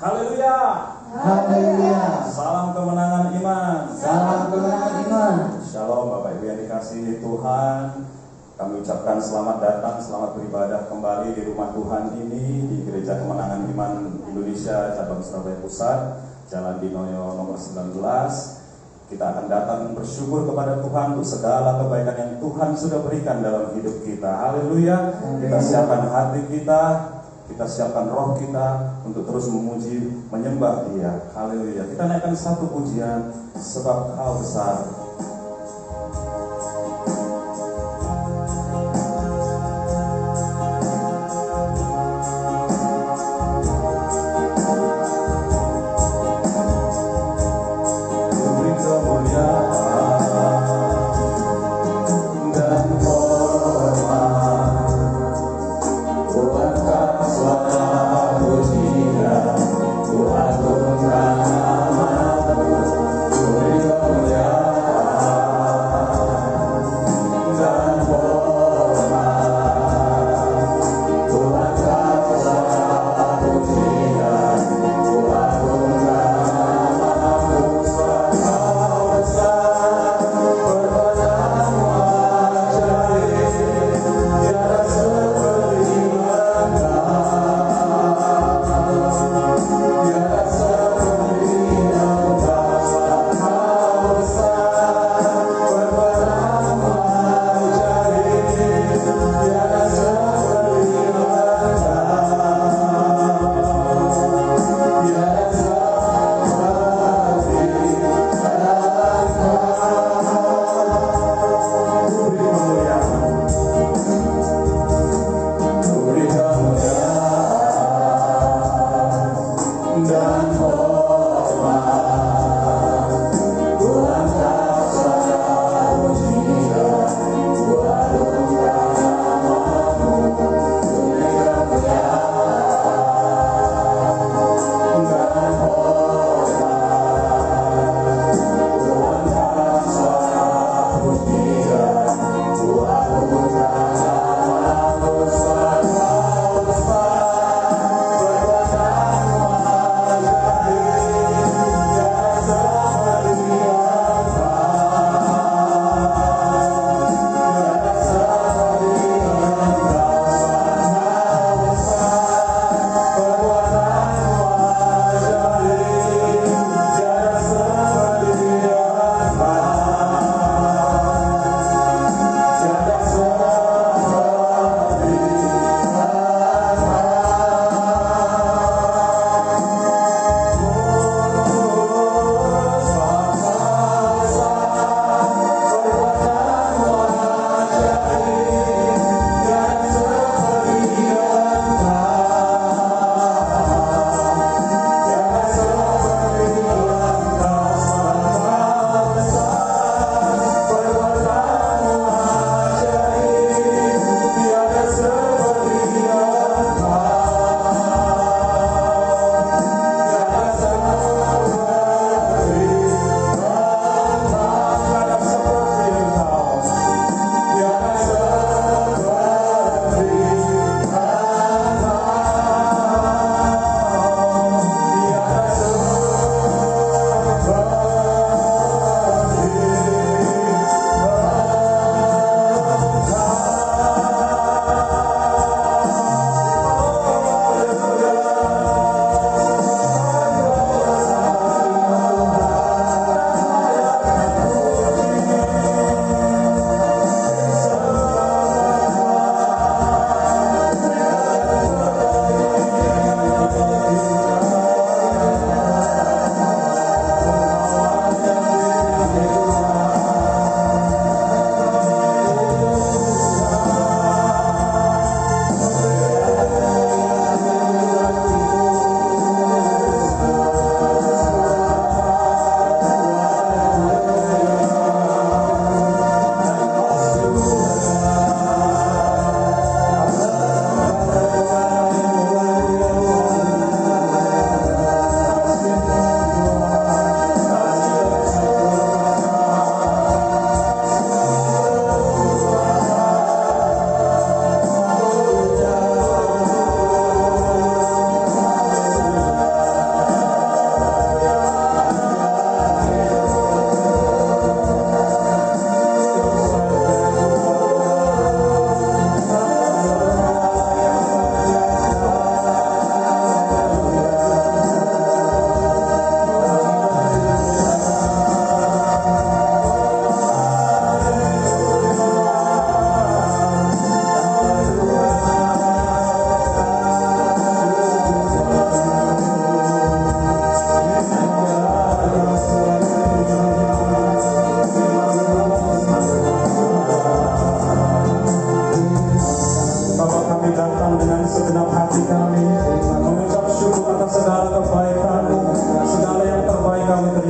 Haleluya. Haleluya. Salam kemenangan iman. Salam kemenangan iman. Shalom Bapak Ibu yang dikasihi Tuhan. Kami ucapkan selamat datang, selamat beribadah kembali di rumah Tuhan ini, di Gereja Kemenangan Iman Indonesia, Cabang Surabaya Pusat, Jalan Dinoyo nomor 19. Kita akan datang bersyukur kepada Tuhan untuk segala kebaikan yang Tuhan sudah berikan dalam hidup kita. Haleluya. Kita siapkan hati kita siapkan roh kita untuk terus memuji, menyembah Dia. Haleluya. Kita naikkan satu pujian, sebab Kau besar.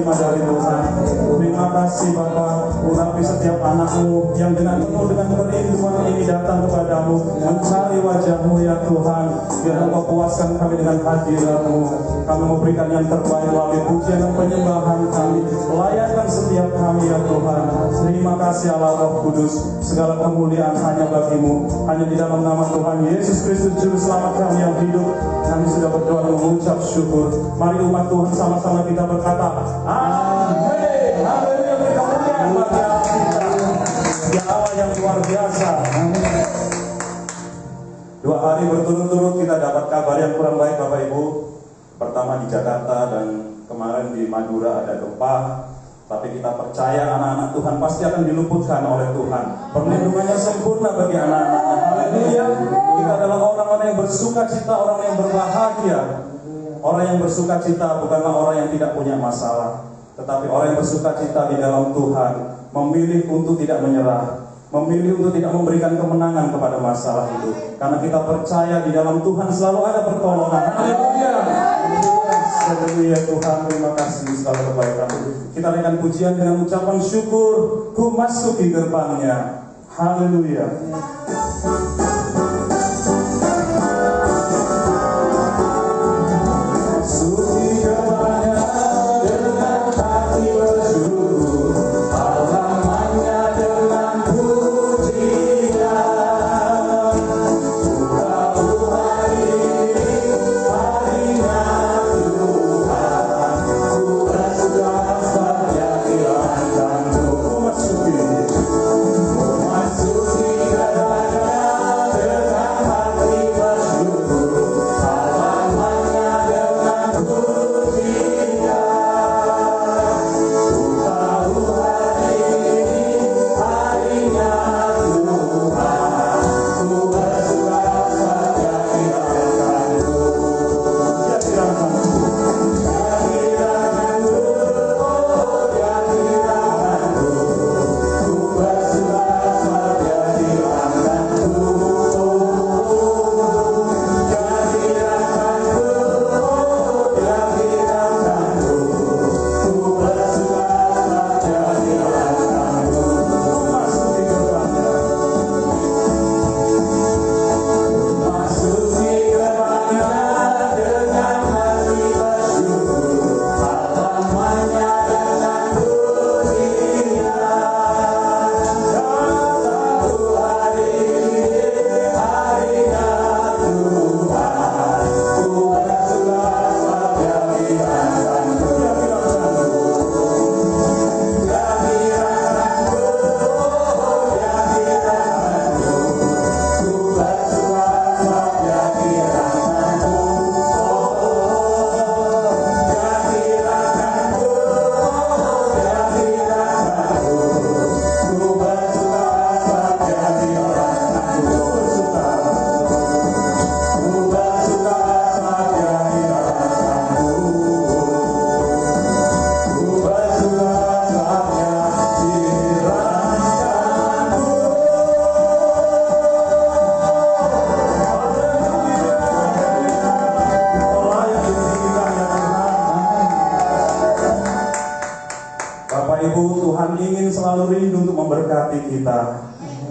terima dari Tuhan. Terima kasih Bapa, urapi setiap anakmu yang dengan penuh dengan kerinduan ini datang kepadamu, mencari wajah-Mu ya Tuhan. Biar Engkau puaskan kami dengan hadirat-Mu. Kami memberikan yang terbaik melalui pujian dan penyembahan kami. Layakan setiap kami ya Tuhan. Terima kasih Allah Roh Kudus. Segala kemuliaan hanya bagi-Mu. Hanya di dalam nama Tuhan Yesus Kristus Juru Selamat kami yang hidup, kami sudah berdoa dan mengucap syukur. Mari umat Tuhan sama-sama kita berkata, amin. Haleluya, beri kemuliaan bagi Allah kita. Ya Allah yang luar biasa. 2 hari berturut-turut kita dapat kabar yang kurang baik Bapak Ibu. Pertama di Jakarta dan kemarin di Madura ada gempa. Tapi kita percaya anak-anak Tuhan pasti akan diluputkan oleh Tuhan. Perlindungannya sempurna bagi anak-anaknya. Haleluya. Kita adalah orang-orang yang bersuka cita, orang yang berbahagia. Orang yang bersuka cita bukanlah orang yang tidak punya masalah, tetapi orang yang bersuka cita di dalam Tuhan, memilih untuk tidak menyerah, memilih untuk tidak memberikan kemenangan kepada masalah itu. Karena kita percaya di dalam Tuhan selalu ada pertolongan. Haleluya. Haleluya Tuhan, terima kasih segala kebaikan-Mu. Kita naikkan pujian dengan ucapan syukur, ku masuki gerbangnya. Haleluya.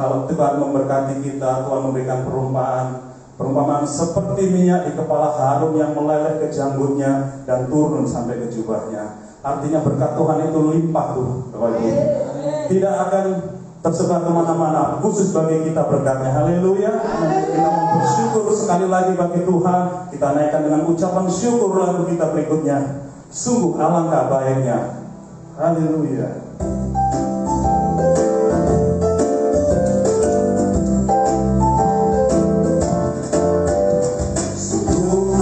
Kalau Tuhan memberkati kita, Tuhan memberikan perumpamaan seperti minyak di kepala Harun yang meleleh ke janggutnya dan turun sampai ke jubahnya. Artinya berkat Tuhan itu limpah tuh, Bapak Ibu. Tidak akan tersebar kemana-mana, khusus bagi kita berkatnya. Haleluya. Kita mau bersyukur sekali lagi bagi Tuhan. Kita naikkan dengan ucapan syukur lagu kita berikutnya. Sungguh alangkah baiknya. Haleluya. Sungguh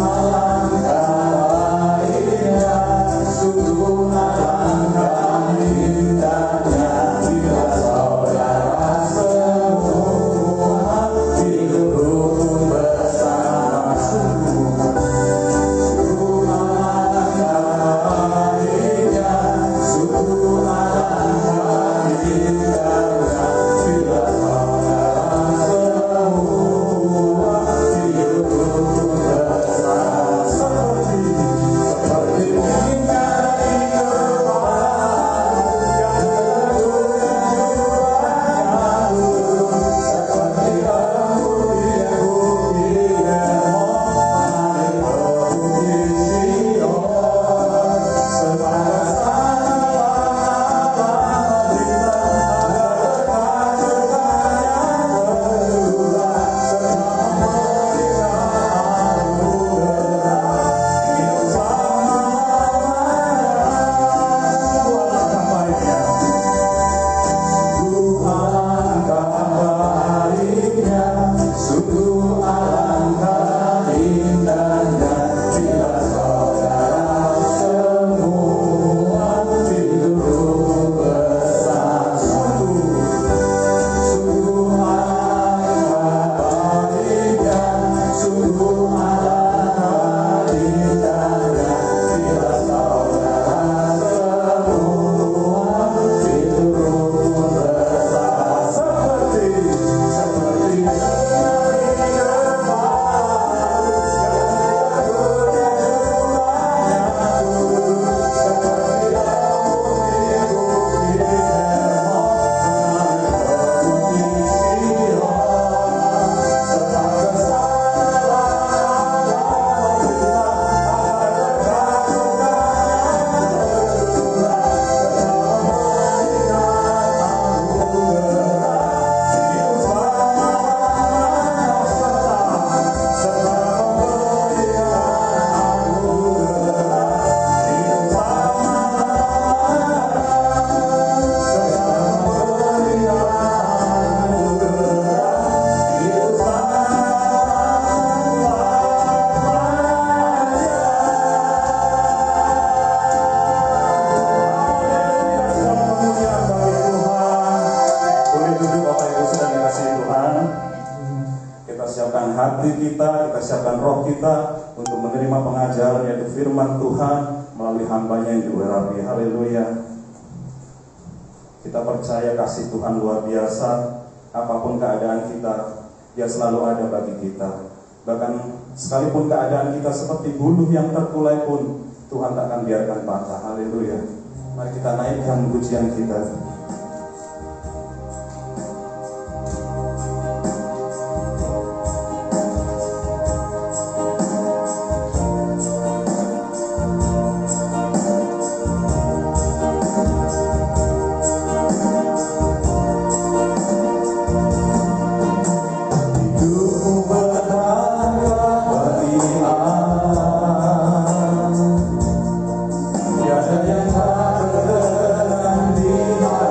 kita untuk menerima pengajaran yaitu firman Tuhan melalui hambanya yang diurapi. Haleluya. Kita percaya kasih Tuhan luar biasa. Apapun keadaan kita, Dia selalu ada bagi kita. Bahkan sekalipun keadaan kita seperti buluh yang terkulai pun, Tuhan tak akan biarkan patah. Haleluya. Mari kita naikkan pujian kita. Tiada yang tak terkenang di hati.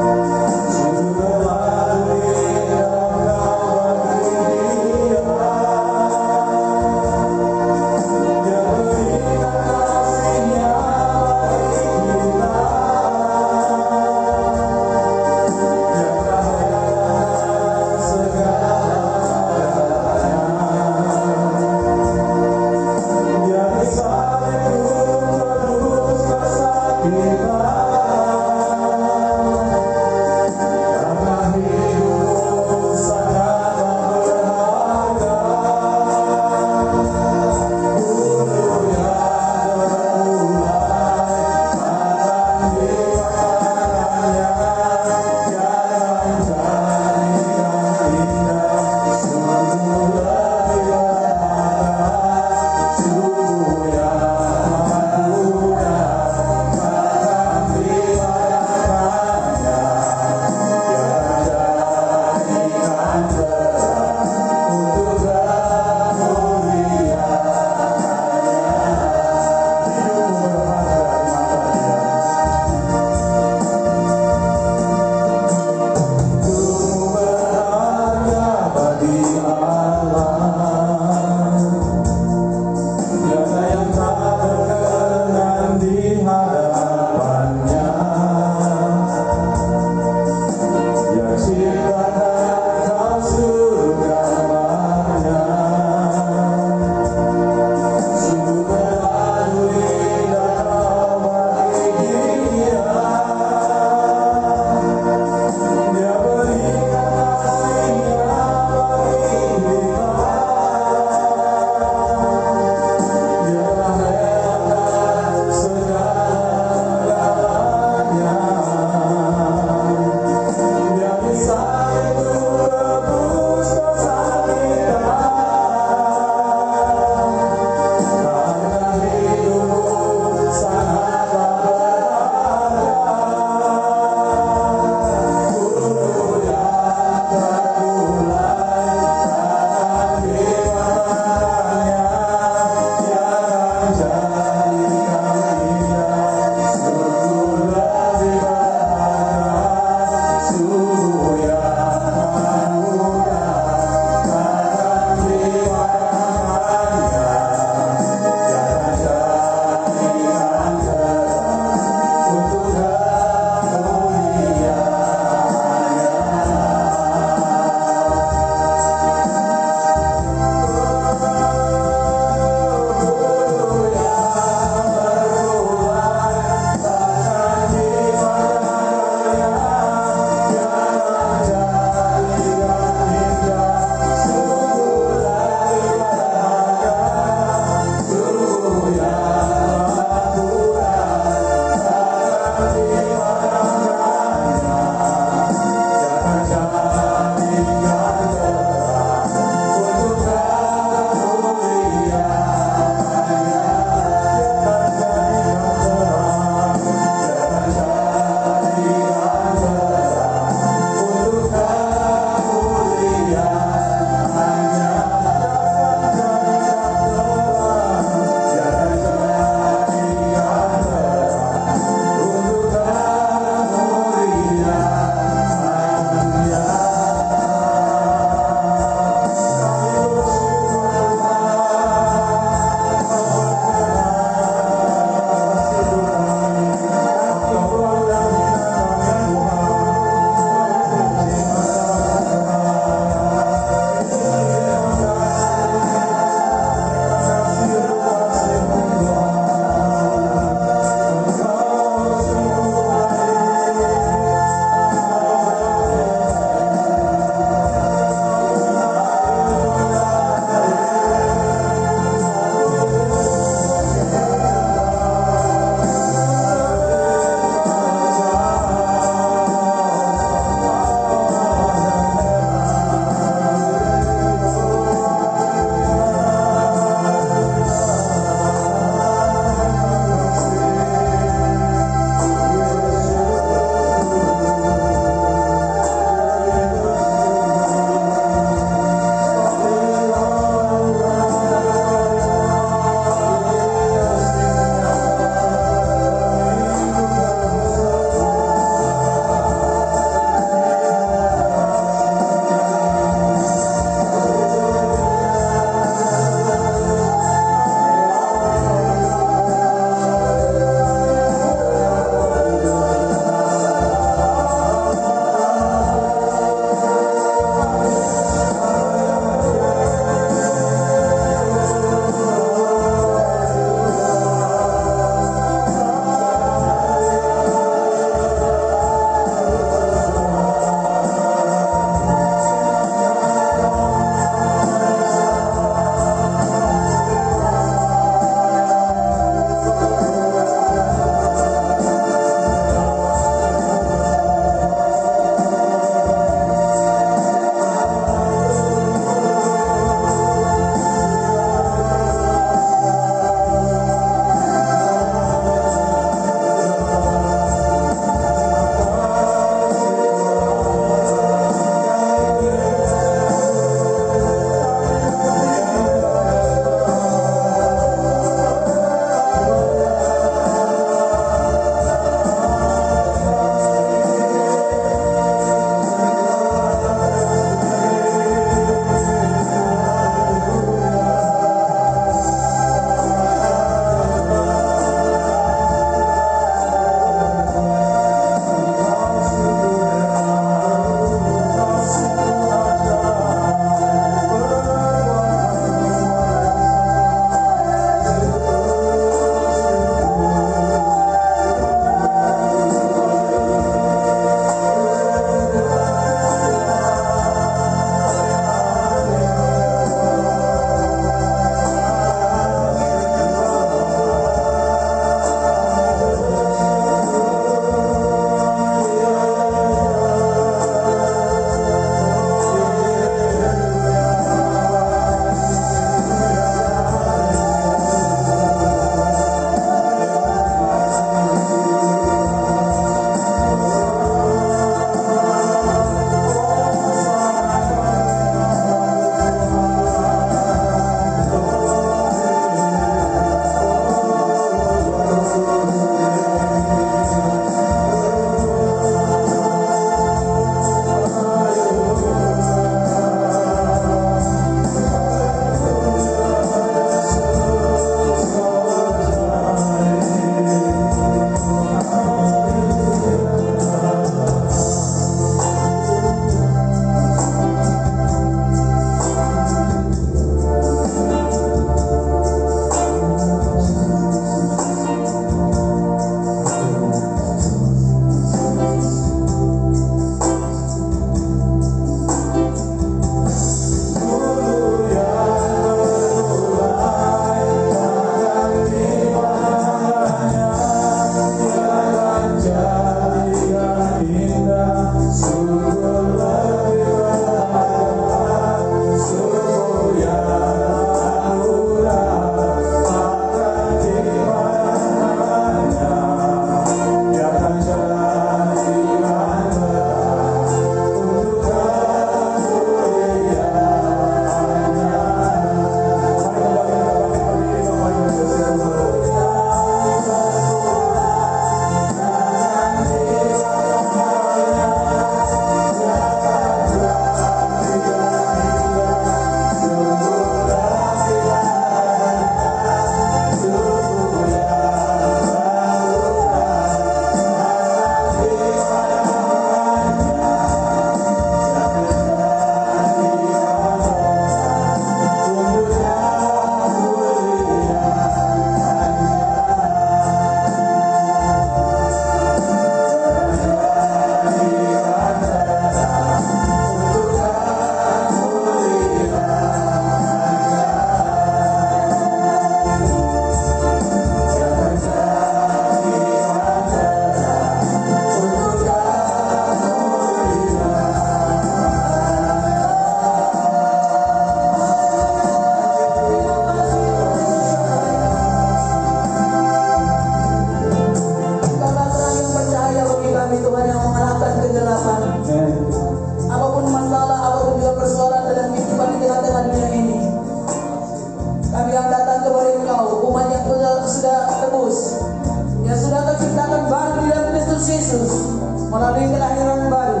melalui kelahiran baru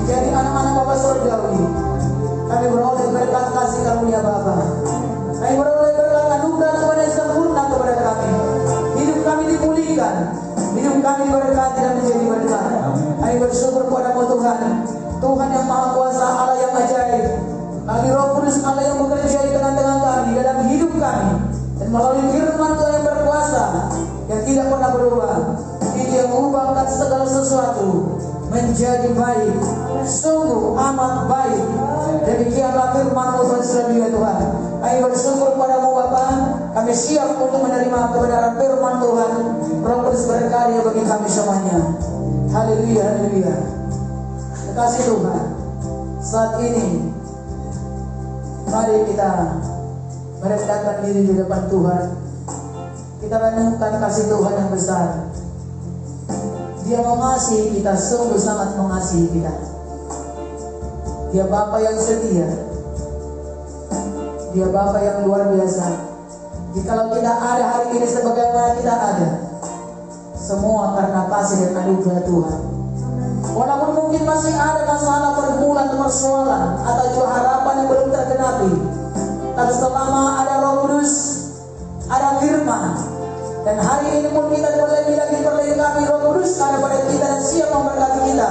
menjadi anak-anak Bapa surgawi. Kami beroleh berkat kasih karunia Bapa. Kami beroleh berkat anugerah kepada yang sempurna kepada kami. Hidup kami dipulihkan, hidup kami diberkati dan menjadi berkat. Kami bersyukur kepada-Mu Tuhan, Tuhan yang Maha Kuasa, Allah yang ajaib. Melalui Roh Kudus Allah yang bekerja di tengah-tengah kami, dalam hidup kami, dan melalui firman Tuhan yang berkuasa, yang tidak pernah berubah, itu yang mengubahkan segala sesuatu menjadi baik, sungguh amat baik. Demikianlah firman-Mu Tuhan selanjutnya Tuhan. Kami bersyukur kepada-Mu Bapa. Kami siap untuk menerima kebenaran firman Tuhan. Roh Kudus berkarya bagi kami semuanya. Haleluya, haleluya. Terkasih Tuhan, saat ini mari kita merendahkan diri di depan Tuhan. Kita renungkan kasih Tuhan yang besar. Dia mengasihi kita, sungguh sangat mengasihi kita. Dia Bapa yang setia. Dia Bapa yang luar biasa. Jikalau kita ada hari ini sebagaimana kita ada, semua karena kasih dan anugerah Tuhan. Walaupun mungkin masih ada masalah, pergumulan, persoalan, atau juga harapan yang belum tergenapi, tapi selama ada Roh Kudus, ada firman, dan hari ini pun kita lagi perlengkapi Roh Kudus ada pada kita dan siap memberkati kita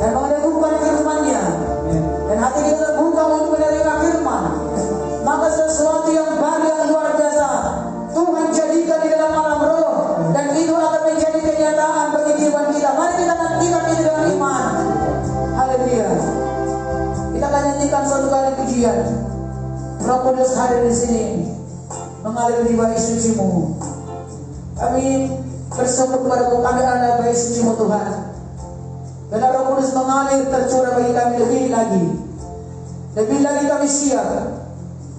dan mendengarkan firman-Nya, dan hati kita terbuka untuk menerima firman, maka sesuatu yang baru yang luar biasa Tuhan jadikan di dalam alam roh, dan itu akan menjadi kenyataan bagi kehidupan kita. Mari kita nantikan itu dengan iman. Haleluya. Kita akan nyanyikan satu kali pujian. Roh Kudus hadir di sini, mengalir di bait suci-Mu. Kami bersyukur kepada-Mu, kami adalah bait suci-Mu Tuhan. Dan Roh Kudus mengalir tercurah bagi kami lebih lagi. Lebih lagi kami siap.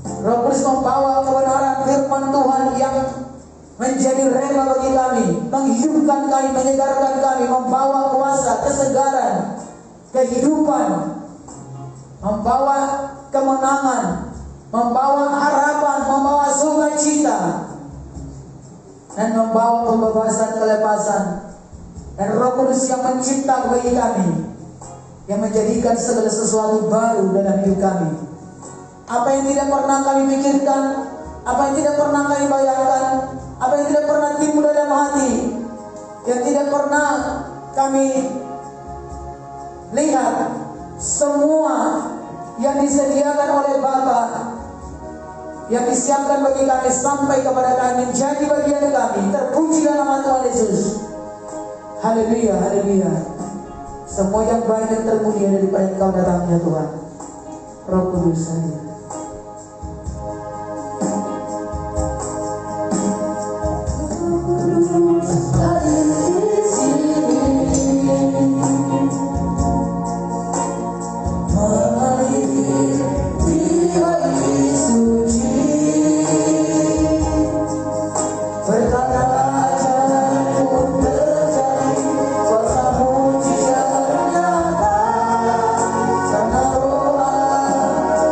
Roh Kudus membawa kebenaran firman Tuhan yang menjadi rema bagi kami, menghidupkan kami, menyegarkan kami, membawa kuasa, kesegaran, kehidupan, membawa kemenangan, membawa harapan, membawa sukacita, dan membawa pembebasan, kelepasan. Dan Roh Kudus yang mencipta bagi kami, yang menjadikan segala sesuatu baru dalam hidup kami. Apa yang tidak pernah kami pikirkan, apa yang tidak pernah kami bayangkan, apa yang tidak pernah timbul dalam hati, yang tidak pernah kami lihat, semua yang disediakan oleh Bapa, yang disiapkan bagi kami sampai kepada kami, menjadi bagian kami. Terpuji dalam nama Tuhan Yesus. Haleluya, haleluya. Semua yang baik dan termulia daripada Engkau datangnya Tuhan. Roh Kudus hadir.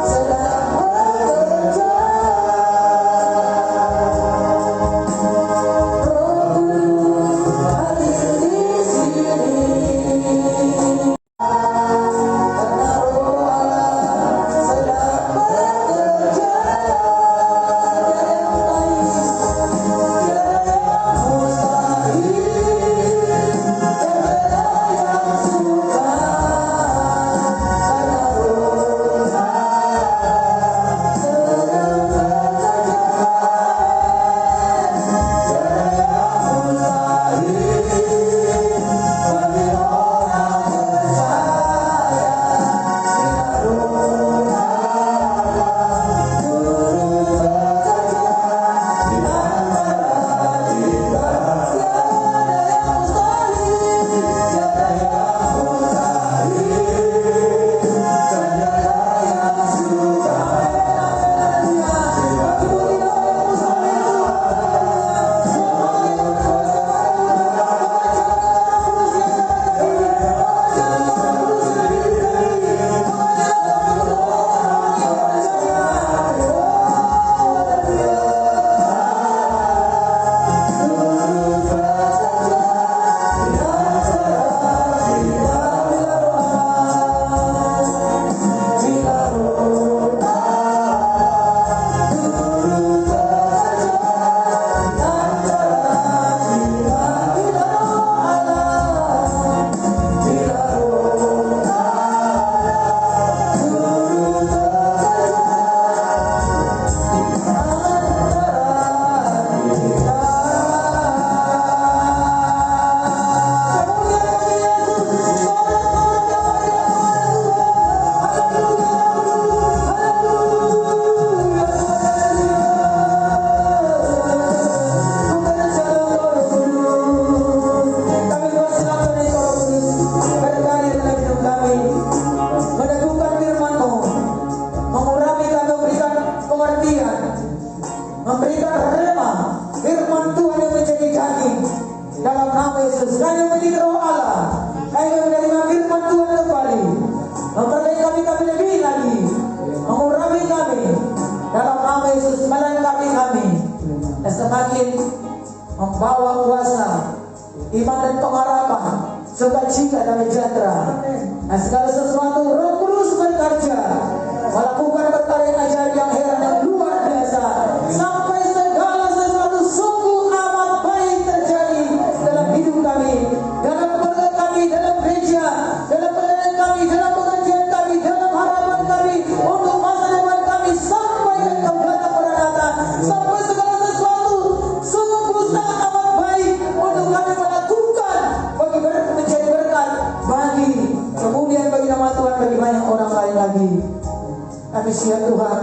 Sedang Bimbing roh Allah. Kami menerima firman Tuhan kembali. Memperbaiki kami lebih lagi. Mengurangi kami. Dalam nama Yesus melengkapi kami. Dan semakin membawa kuasa iman dan pengharapan, sukacita dan sejahtera. Dan segala sesuatu Roh Kudus bekerja, melakukan perkara yang ajaib yang heran yang luar biasa, sampai segala sesuatu sungguh amat baik terjadi dalam hidup kami, dalam keluarga kami, dalam gereja, dalam pelayanan kami, dalam pekerjaan kami, dalam harapan kami, untuk masa depan kami, sampai ke kemuliaan Maranatha, sampai segala sesuatu sungguh sangat amat baik untuk kami melakukan bagi menjadi berkat bagi kemudian bagi nama Tuhan, bagi banyak orang lain lagi. Kami siap Tuhan,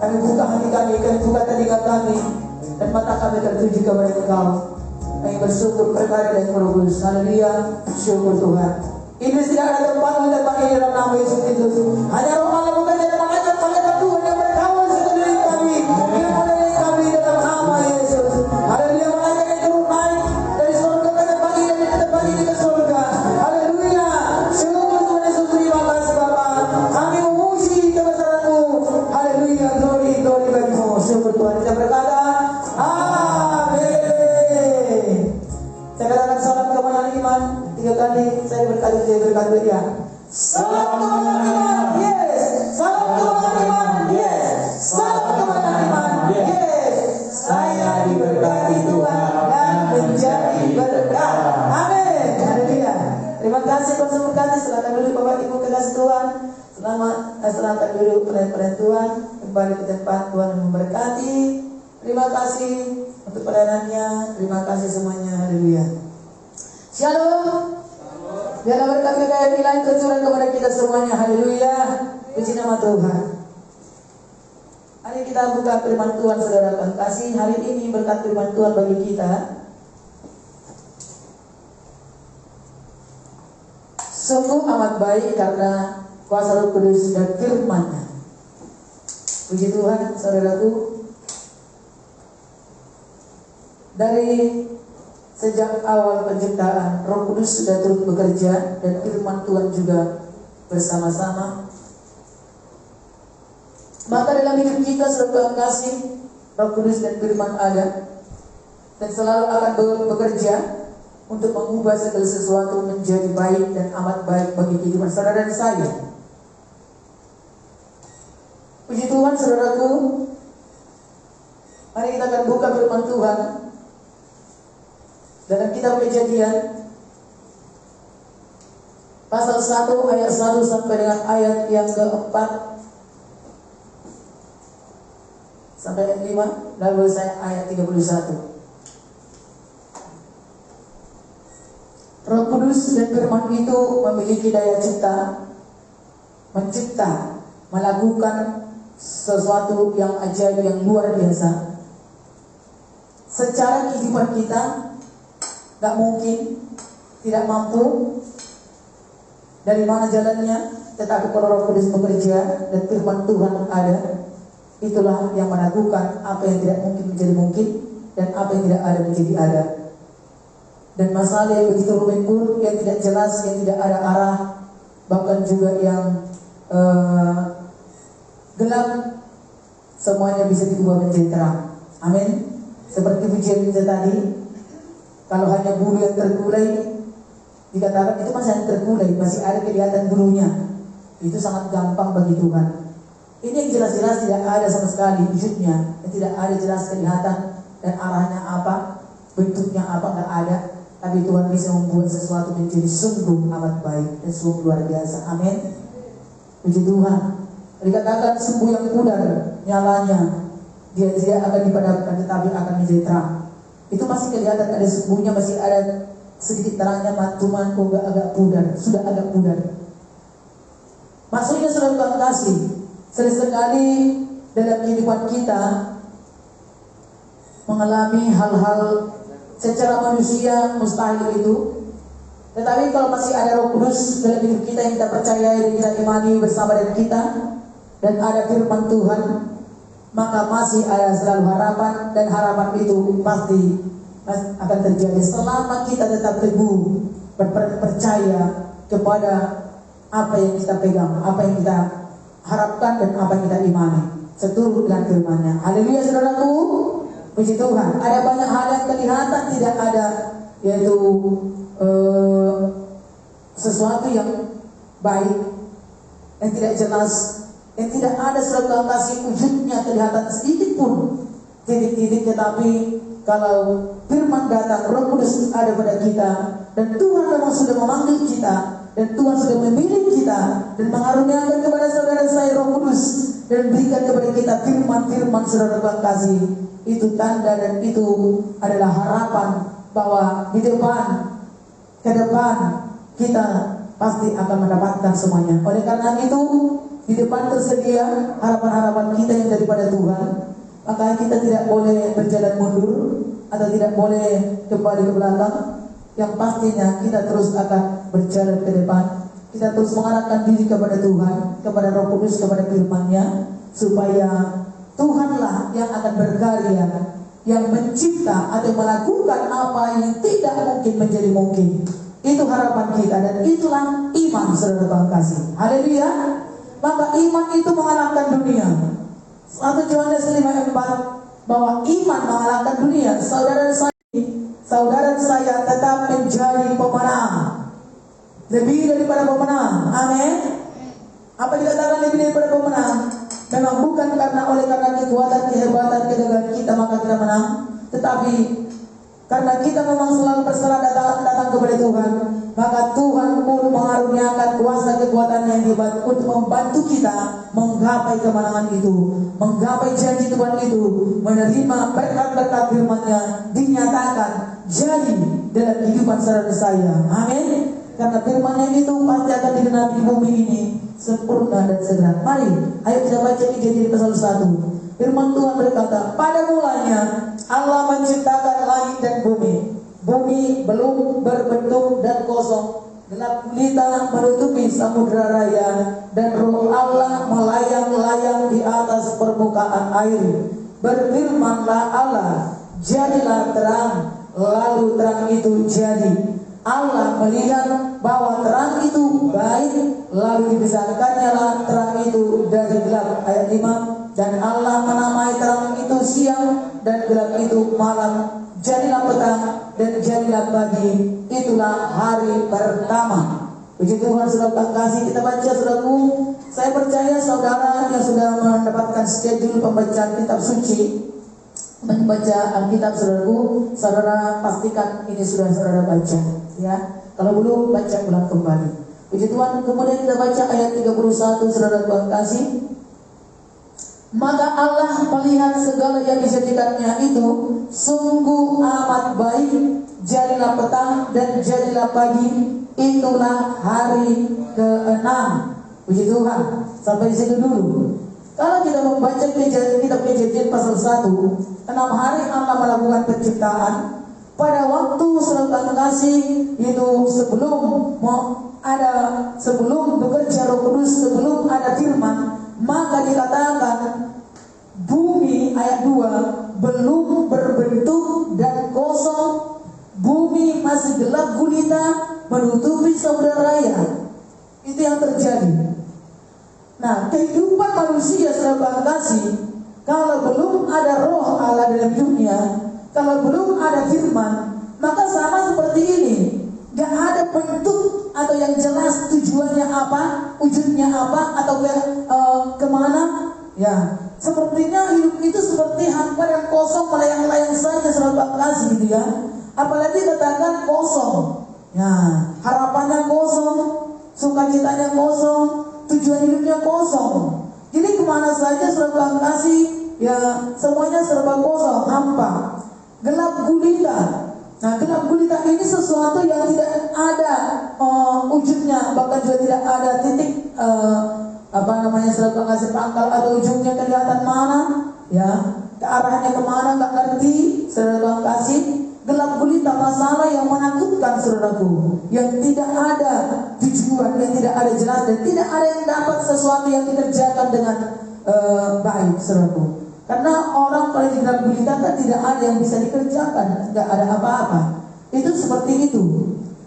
kami buka hati kami buka telinga kami, dan mata kami tertuju kepada Engkau. Kami bersyukur perkara dan Roh Kudus. Haleluya, syukur Tuhan. Iblis tidak ada tempat untuk bagi dalam nama Yesus Kristus. Hanya Roh Allah bekerja dan mengajak Tuhan yang berkawan sekeliling kami, yang menolong kami dalam nama Yesus. Haleluya, mengajak yang turun naik dari surga ke bagi dan terbagi ke surga. Haleluya, syukur Tuhan Yesus, terima kasih Bapa. Kami memuji kebesaran-Mu. Haleluya, glory bagi-Mu. Syukur Tuhan. Kita berkata, amin. Saya katakan salam kemenangan iman 3 kali. Saya berkata ya. Salam kemenangan iman, yes. Salam kemenangan iman, yes. Salam kemenangan iman, yes. Saya diberkati Tuhan dan menjadi berkat. Amin. Haleluya. Terima kasih Tuhan memberkati. Silakan dulu Bapak Ibu kekasih Tuhan. Silakan dulu pelayan Tuhan kembali ke tempat. Tuhan memberkati. Terima kasih untuk pelayanannya. Terima kasih semuanya. Haleluya. Shalom. Biarlah berkat kekayaan ilahi tercurah kepada kita semuanya. Haleluya. Puji nama Tuhan. Hari kita buka firman Tuhan, saudara kasih. Hari ini berkat firman Tuhan bagi kita. Sungguh amat baik karena kuasa Roh Kudus dan firman-Nya. Puji Tuhan, saudaraku. Dari sejak awal penciptaan, Roh Kudus sudah turut bekerja dan firman Tuhan juga bersama-sama. Maka dalam hidup kita saudara kasih, Roh Kudus dan firman ada dan selalu akan bekerja untuk mengubah segala sesuatu menjadi baik dan amat baik bagi kehidupan saudara dan saya. Puji Tuhan, saudaraku. Mari kita akan buka firman Tuhan dalam kitab Kejadian pasal 1 ayat 1 sampai dengan ayat yang keempat sampai ayat 5, lalu saya ayat 31. Roh Kudus dan firman itu memiliki daya mencipta, melakukan sesuatu yang ajaib, yang luar biasa. Secara kehidupan kita gak mungkin, tidak mampu, dari mana jalannya, tetapi kalau Roh Kudus bekerja dan firman Tuhan ada, itulah yang melakukan apa yang tidak mungkin menjadi mungkin dan apa yang tidak ada menjadi ada. Dan masalah yang begitu rumit, yang tidak jelas, yang tidak ada arah, bahkan juga yang gelap, semuanya bisa diubah menjadi terang. Amin. Seperti pujian kita tadi, kalau hanya bulu yang terkulai, dikatakan itu masih yang terkulai, masih ada kelihatan bulunya. Itu sangat gampang bagi Tuhan. Ini yang jelas-jelas tidak ada sama sekali wujudnya, yang tidak ada jelas kelihatan dan arahnya apa, bentuknya apa, nggak ada. Tapi Tuhan bisa membuat sesuatu menjadi sungguh amat baik dan sungguh luar biasa. Amin. Puji Tuhan. Dikatakan sumbu yang pudar nyalanya, dia tidak akan dipadamkan, tetapi akan menjadi terang. Itu masih kelihatan ada sumbunya, masih ada sedikit terangnya, cuman agak pudar, sudah agak pudar. Maksudnya sudah Tuhan kasih, seringkali dalam kehidupan kita mengalami hal-hal secara manusia mustahil itu. Tetapi kalau masih ada Roh Kudus dalam hidup kita yang kita percayai dan kita imani bersama dengan kita, dan ada firman Tuhan, maka masih ada selalu harapan, dan harapan itu pasti akan terjadi selama kita tetap teguh percaya kepada apa yang kita pegang, apa yang kita harapkan dan apa yang kita imani seturut dengan firman-Nya. Haleluya saudaraku, puji Tuhan. Ada banyak hal yang kelihatan tidak ada, yaitu sesuatu yang baik, yang tidak jelas, yang tidak ada surat kasih wujudnya kelihatan sedikit pun titik-titik. Tetapi kalau firman datang, Roh Kudus ada pada kita, dan Tuhan memang sudah memanggil kita, dan Tuhan sudah memilih kita dan mengaruniakan kepada saudara saya Roh Kudus dan berikan kepada kita firman-firman saudara kasih, itu tanda dan itu adalah harapan bahwa di depan, ke depan kita pasti akan mendapatkan semuanya. Oleh karena itu di depan tersedia harapan-harapan kita yang daripada Tuhan. Maka kita tidak boleh berjalan mundur atau tidak boleh kembali ke belakang. Yang pastinya kita terus akan berjalan ke depan. Kita terus mengarahkan diri kepada Tuhan, kepada Roh Kudus, kepada firman-Nya, supaya Tuhanlah yang akan berkarya, yang mencipta atau melakukan apa yang tidak mungkin menjadi mungkin. Itu harapan kita dan itulah iman saudara kasih. Haleluya. Maka iman itu mengalahkan dunia. 1 Yohanes 5:4 bahwa iman mengalahkan dunia. Saudara saya tetap menjadi pemenang, lebih daripada pemenang. Amin. Apa dikatakan lebih daripada pemenang? Memang bukan karena kekuatan, kehebatan, kegagalan kita maka kita menang, tetapi karena kita memang selalu berserah datang kepada Tuhan, maka Tuhan pun mengaruniakan kuasa kekuatan yang hebat untuk membantu kita menggapai kemenangan itu, menggapai janji Tuhan itu, menerima berkat-berkat firman-Nya dinyatakan jadi dalam kehidupan saudara saya. Amin. Karena firman-Nya itu pasti akan digenapi bumi ini sempurna dan segera. Mari, ayo kita baca Kejadian pasal 1. Firman Tuhan berkata, pada mulanya Allah menciptakan langit dan bumi. Bumi belum berbentuk dan kosong, gelap gulita menutupi samudera raya, dan Roh Allah melayang-layang di atas permukaan air. Berfirmanlah Allah, jadilah terang, lalu terang itu jadi. Allah melihat bahwa terang itu baik, lalu dipisahkannya lah terang itu dari gelap. Ayat 5. Dan Allah menamai terang itu siang dan gelap itu malam. Jadilah petang dan jadilah pagi. Itulah hari pertama. Puji Tuhan saudara kasih, kita baca saudaraku. Saya percaya saudara yang sudah mendapatkan schedule pembacaan kitab suci, membaca Alkitab saudaraku, saudara pastikan ini sudah saudara baca, ya. Kalau belum, baca ulang kembali. Puji Tuhan. Kemudian kita baca ayat 31 saudara kasih. Maka Allah melihat segala yang dijadikannya itu sungguh amat baik. Jadilah petang dan jadilah pagi. Itulah hari ke-6. Puji Tuhan. Sampai di situ dulu. Kalau kita membaca kitab Kejadian pasal 1, 6 hari Allah melakukan penciptaan. Pada waktu saudara kasih itu sebelum bekerja Roh Kudus, sebelum ada firman, maka dikatakan bumi, ayat 2, belum berbentuk dan kosong. Bumi masih gelap gulita menutupi samudera raya. Itu yang terjadi. Nah, kehidupan manusia saudara kasih, kalau belum ada Roh Allah dalam hidupnya, kalau belum ada firman, maka sama seperti ini. Gak ada bentuk atau yang jelas tujuannya apa, wujudnya apa, atau kemana. Ya, sepertinya hidup itu seperti hampa dan kosong, melayang-layang saja saudara kasih gitu ya. Apalagi katakan kosong. Ya, harapannya kosong, sukacitanya kosong, tujuan hidupnya kosong. Jadi kemana saja saudara kasih, ya semuanya serba kosong, hampa, gelap gulita. Nah, gelap gulita ini sesuatu yang tidak ada wujudnya, bahkan juga tidak ada titik saudara kasih pangkal atau ujungnya kelihatan mana, ya ke arahnya kemana nggak ngerti saudara kasih. Gelap gulita, masalah yang menakutkan saudaraku, yang tidak ada tujuan, yang tidak ada jelas, dan tidak ada yang dapat sesuatu yang dikerjakan dengan baik saudaraku. Karena orang pada digerak gulita kan tidak ada yang bisa dikerjakan, nggak ada apa-apa. Itu seperti itu.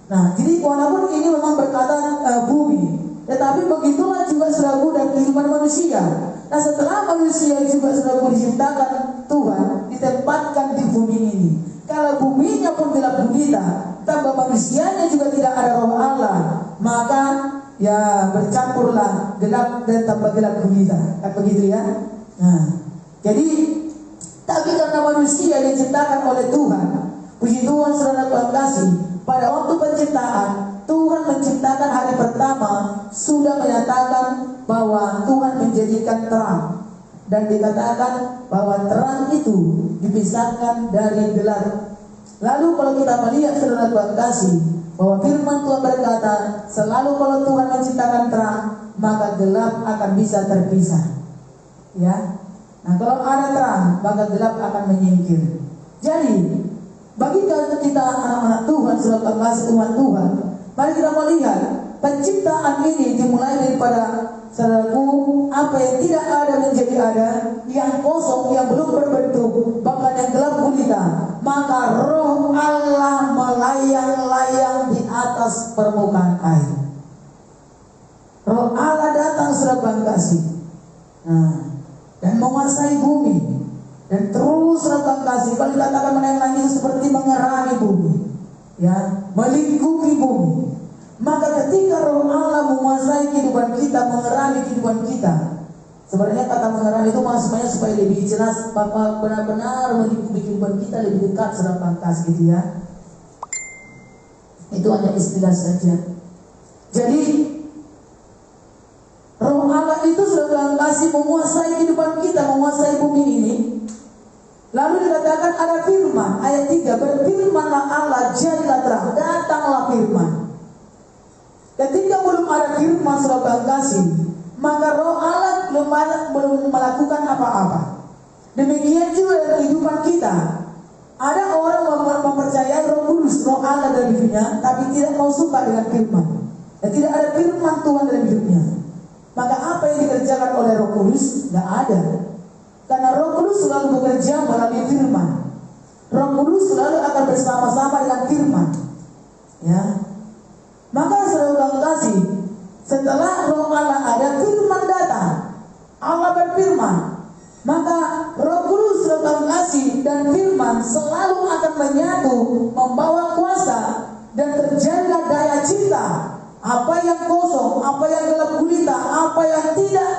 Nah, jadi walaupun ini memang berkata bumi, tetapi begitulah juga saudaraku dan kehidupan manusia. Nah, setelah manusia juga saudaraku diciptakan Tuhan, ditempatkan di bumi ini. Kalau buminya pun gelap gulita, tambah manusianya juga tidak ada roh Allah, maka ya bercampurlah gelap dan tambah gelap gulita. Kan begitu ya? Nah, jadi tapi karena manusia diciptakan oleh Tuhan, puji Tuhan saudara Tuhan kasih, pada waktu penciptaan Tuhan menciptakan hari pertama sudah menyatakan bahwa Tuhan menjadikan terang, dan dikatakan bahwa terang itu dipisahkan dari gelap. Lalu kalau kita melihat saudara Tuhan kasih, bahwa firman Tuhan berkata selalu kalau Tuhan menciptakan terang, maka gelap akan bisa terpisah. Ya. Nah, kalau ada terang, maka gelap akan menyingkir. Jadi bagi kita anak-anak Tuhan, saudara kasih umat Tuhan, mari kita melihat penciptaan ini dimulai daripada saudaraku, apa yang tidak ada menjadi ada, yang kosong, yang belum berbentuk, bahkan yang gelap gulita, maka roh Allah melayang-layang di atas permukaan air. Roh Allah datang saudara kasih, dan menguasai bumi. Dan terus rekan kasih, kalau dikatakan melayang itu seperti mengerangi bumi, ya, melingkupi bumi. Maka ketika roh Allah menguasai kehidupan kita, mengerangi kehidupan kita, sebenarnya kata mengerangi itu maksudnya supaya lebih jelas, Bapak benar-benar melingkupi kehidupan kita lebih dekat rekan kasih gitu ya. Itu hanya istilah saja. Jadi roh Allah itu sudah kasih menguasai kehidupan kita, menguasai bumi ini. Lalu dikatakan ada firman, ayat 3, berfirmanlah Allah, jadilah terang, datanglah firman. Ketika belum ada firman saudara kasih, maka roh Allah belum melakukan apa-apa. Demikian juga dalam kehidupan kita. Ada orang mempercayai Roh Kudus, roh Allah dalam hidupnya, tapi tidak mau suka dengan firman. Dan tidak ada firman Tuhan dalam hidupnya. Maka apa yang dikerjakan oleh Roh Kudus? Tidak ada. Karena Roh Kudus selalu bekerja melalui firman. Roh Kudus selalu akan bersama-sama dengan firman. Ya. Maka saudara kasih, setelah Roh Allah ada, firman datang. Allah berfirman. Maka Roh Kudus saudara kasih dan firman selalu akan menyatu, membawa kuasa, dan terjadilah daya cipta. Apa yang kosong, apa yang gelap gulita, apa yang tidak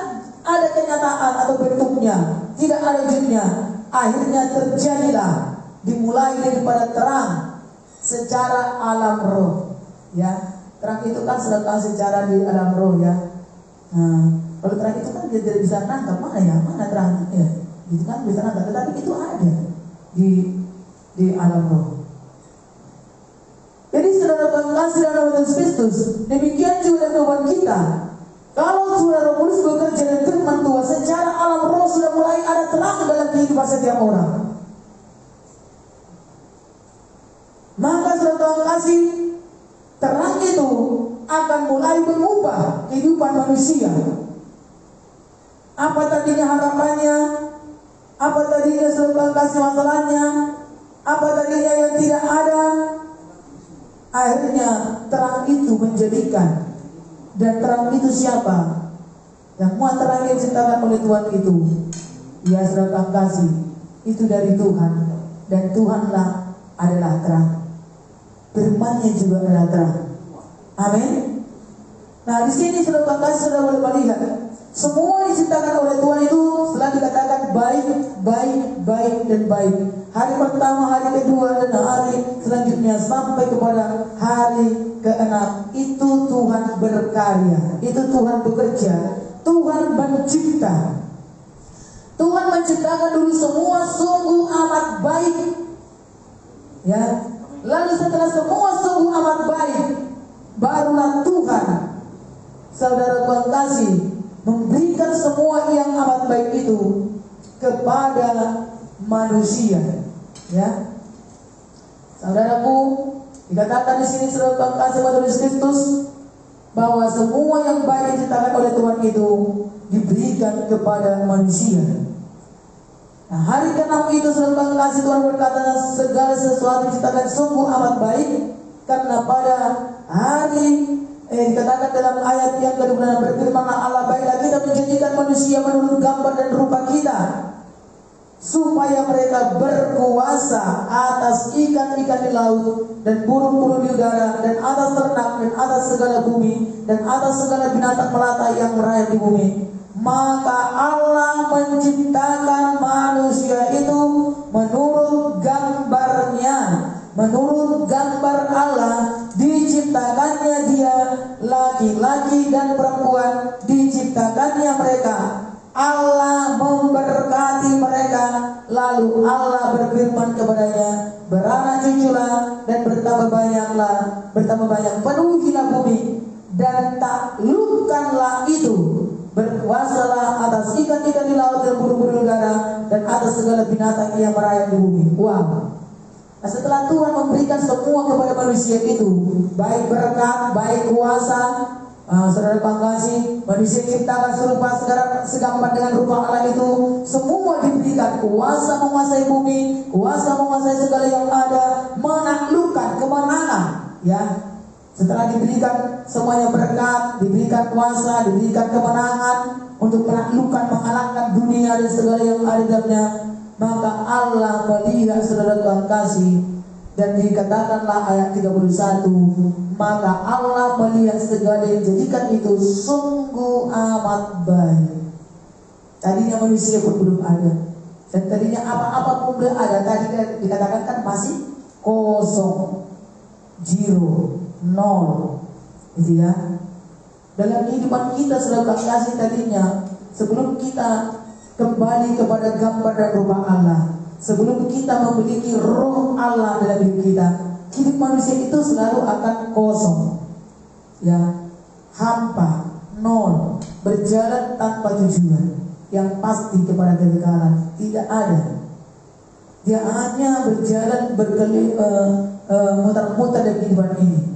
ada kenyataan atau bentuknya, tidak ada wujudnya, akhirnya terjadilah, dimulai daripada terang secara alam roh. Ya, terang itu kan sudah secara di alam roh ya. Nah, kalau terang itu kan dia tidak bisa nangkap mana terang ya, itu kan bisa nangkap, tetapi itu ada di alam roh. Jadi saudara kasih dalam Yesus Kristus, demikian juga dengan kita. Kalau saudara Kudus bekerja dengan firman Tuhan, secara alam roh sudah mulai ada terang dalam kehidupan setiap orang. Maka saudara kasih, terang itu akan mulai mengubah kehidupan manusia. Apa tadinya harapannya, apa tadinya saudara kasih masalahnya, apa tadinya yang tidak ada, akhirnya terang itu menjadikan. Dan terang itu siapa? Yang muat terang yang diciptakan oleh Tuhan itu, ya saudara kasih, itu dari Tuhan. Dan Tuhanlah adalah terang. Firman-Nya juga adalah terang. Amin. Nah, di sini saudara kasih, saudara boleh melihat semua diciptakan oleh Tuhan itu setelah dikatakan baik, baik, baik, dan baik. Hari pertama, hari kedua, dan hari selanjutnya sampai kepada hari ke-6, itu Tuhan berkarya, itu Tuhan bekerja, Tuhan mencipta. Tuhan menciptakan dulu semua sungguh amat baik. Ya. Lalu setelah semua sungguh amat baik, barulah Tuhan, saudara Tuhan kasih, memberikan semua yang amat baik itu kepada manusia. Ya, saudaraku, dikatakan di sini saudara Tuhan kasih pada Yesus Kristus bahwa semua yang baik diciptakan oleh Tuhan itu diberikan kepada manusia. Nah, hari ke-6 itu saudara kasih Tuhan berkata segala sesuatu diciptakan sungguh amat baik, karena pada hari dikatakan dalam ayat yang ke-26 berfirman Allah baiklah kita menjadikan manusia menurut gambar dan rupa kita, supaya mereka berkuasa atas ikan-ikan di laut dan burung-burung di udara dan atas ternak dan atas segala bumi dan atas segala binatang melata yang merayap di bumi. Maka Allah menciptakan manusia itu menurut gambarnya, menurut gambar Allah diciptakannya dia, laki-laki dan perempuan diciptakannya mereka. Allah memberkati mereka, lalu Allah berfirman kepadanya, beranak cuculah dan bertambah banyak, penuhilah bumi dan taklukkanlah itu, berkuasalah atas ikan-ikan di laut dan burung-burung udara dan atas segala binatang yang merayap di bumi. Wow. Nah, setelah Tuhan memberikan semua kepada manusia itu, baik berkat, baik kuasa, saudara pangkasih, manusia diciptakan serupa segambar dengan rupa Allah itu, semua diberikan kuasa menguasai bumi, kuasa menguasai segala yang ada, menaklukkan kemenangan, ya. Setelah diberikan semuanya berkat, diberikan kuasa, diberikan kemenangan untuk menaklukkan, mengalahkan dunia dan segala yang ada di dalamnya, maka Allah melihat saudara Tuhan kasih, dan dikatakanlah ayat 31, maka Allah melihat segala yang dijadikan itu sungguh amat baik. Tadinya manusia pun belum ada, dan tadinya apa-apa pun belum ada. Tadi dikatakan kan masih kosong, zero, nol, gitu ya. Dalam kehidupan kita selalu kasih tadinya, sebelum kita kembali kepada gambar dan rupa Allah, sebelum kita memiliki roh Allah dalam hidup kita, hidup manusia itu selalu akan kosong, ya, hampa, nol, berjalan tanpa tujuan yang pasti kepada kekekalan. Tidak ada. Dia hanya berjalan muter-muter dalam kehidupan ini.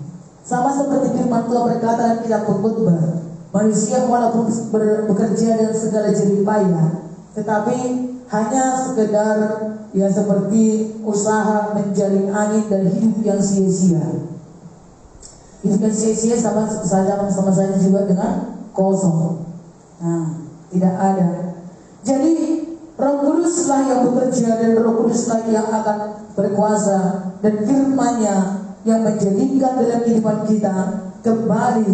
Sama seperti firman Tuhan berkata dalam kitab Pengkhotbah, manusia walaupun bekerja dengan segala jerih payah, tetapi hanya sekedar ya seperti usaha menjalin angin dan hidup yang sia-sia. Hidup yang sia-sia sama saja juga dengan kosong. Nah, tidak ada. Jadi Roh Kuduslah yang bekerja, dan Roh Kuduslah yang akan berkuasa, dan firman-Nya yang menjadikan dalam kehidupan kita kembali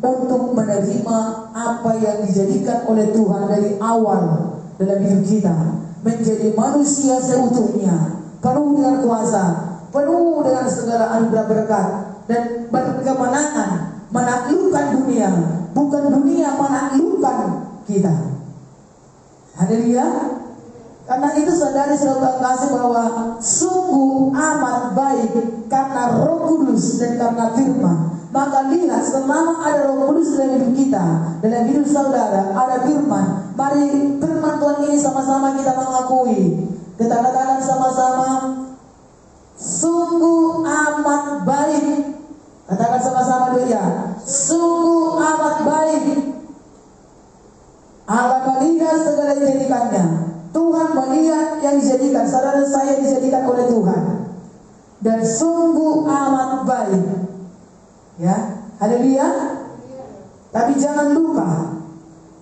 untuk menerima apa yang dijadikan oleh Tuhan dari awal dalam hidup kita, menjadi manusia seutuhnya, penuh dengan kuasa, penuh dengan segala anugerah berkat, dan berkemenangan menaklukkan dunia, bukan dunia menaklukkan kita. Haleluya. Karena itu saudari saudara kasih bahwa sungguh amat baik karena Roh Kudus dan karena firman. Maka lihat, selama ada Roh Kudus dalam hidup kita, dalam hidup saudara, ada firman. Mari firman Tuhan ini sama-sama kita mengakui. Kita katakan sama-sama, sungguh amat baik. Katakan sama-sama dulu ya, sungguh amat baik. Allah melihat segala yang dijadikannya. Tuhan melihat yang dijadikan, saudara saya dijadikan oleh Tuhan, dan sungguh amat baik. Ya, haleluya. Tapi jangan lupa,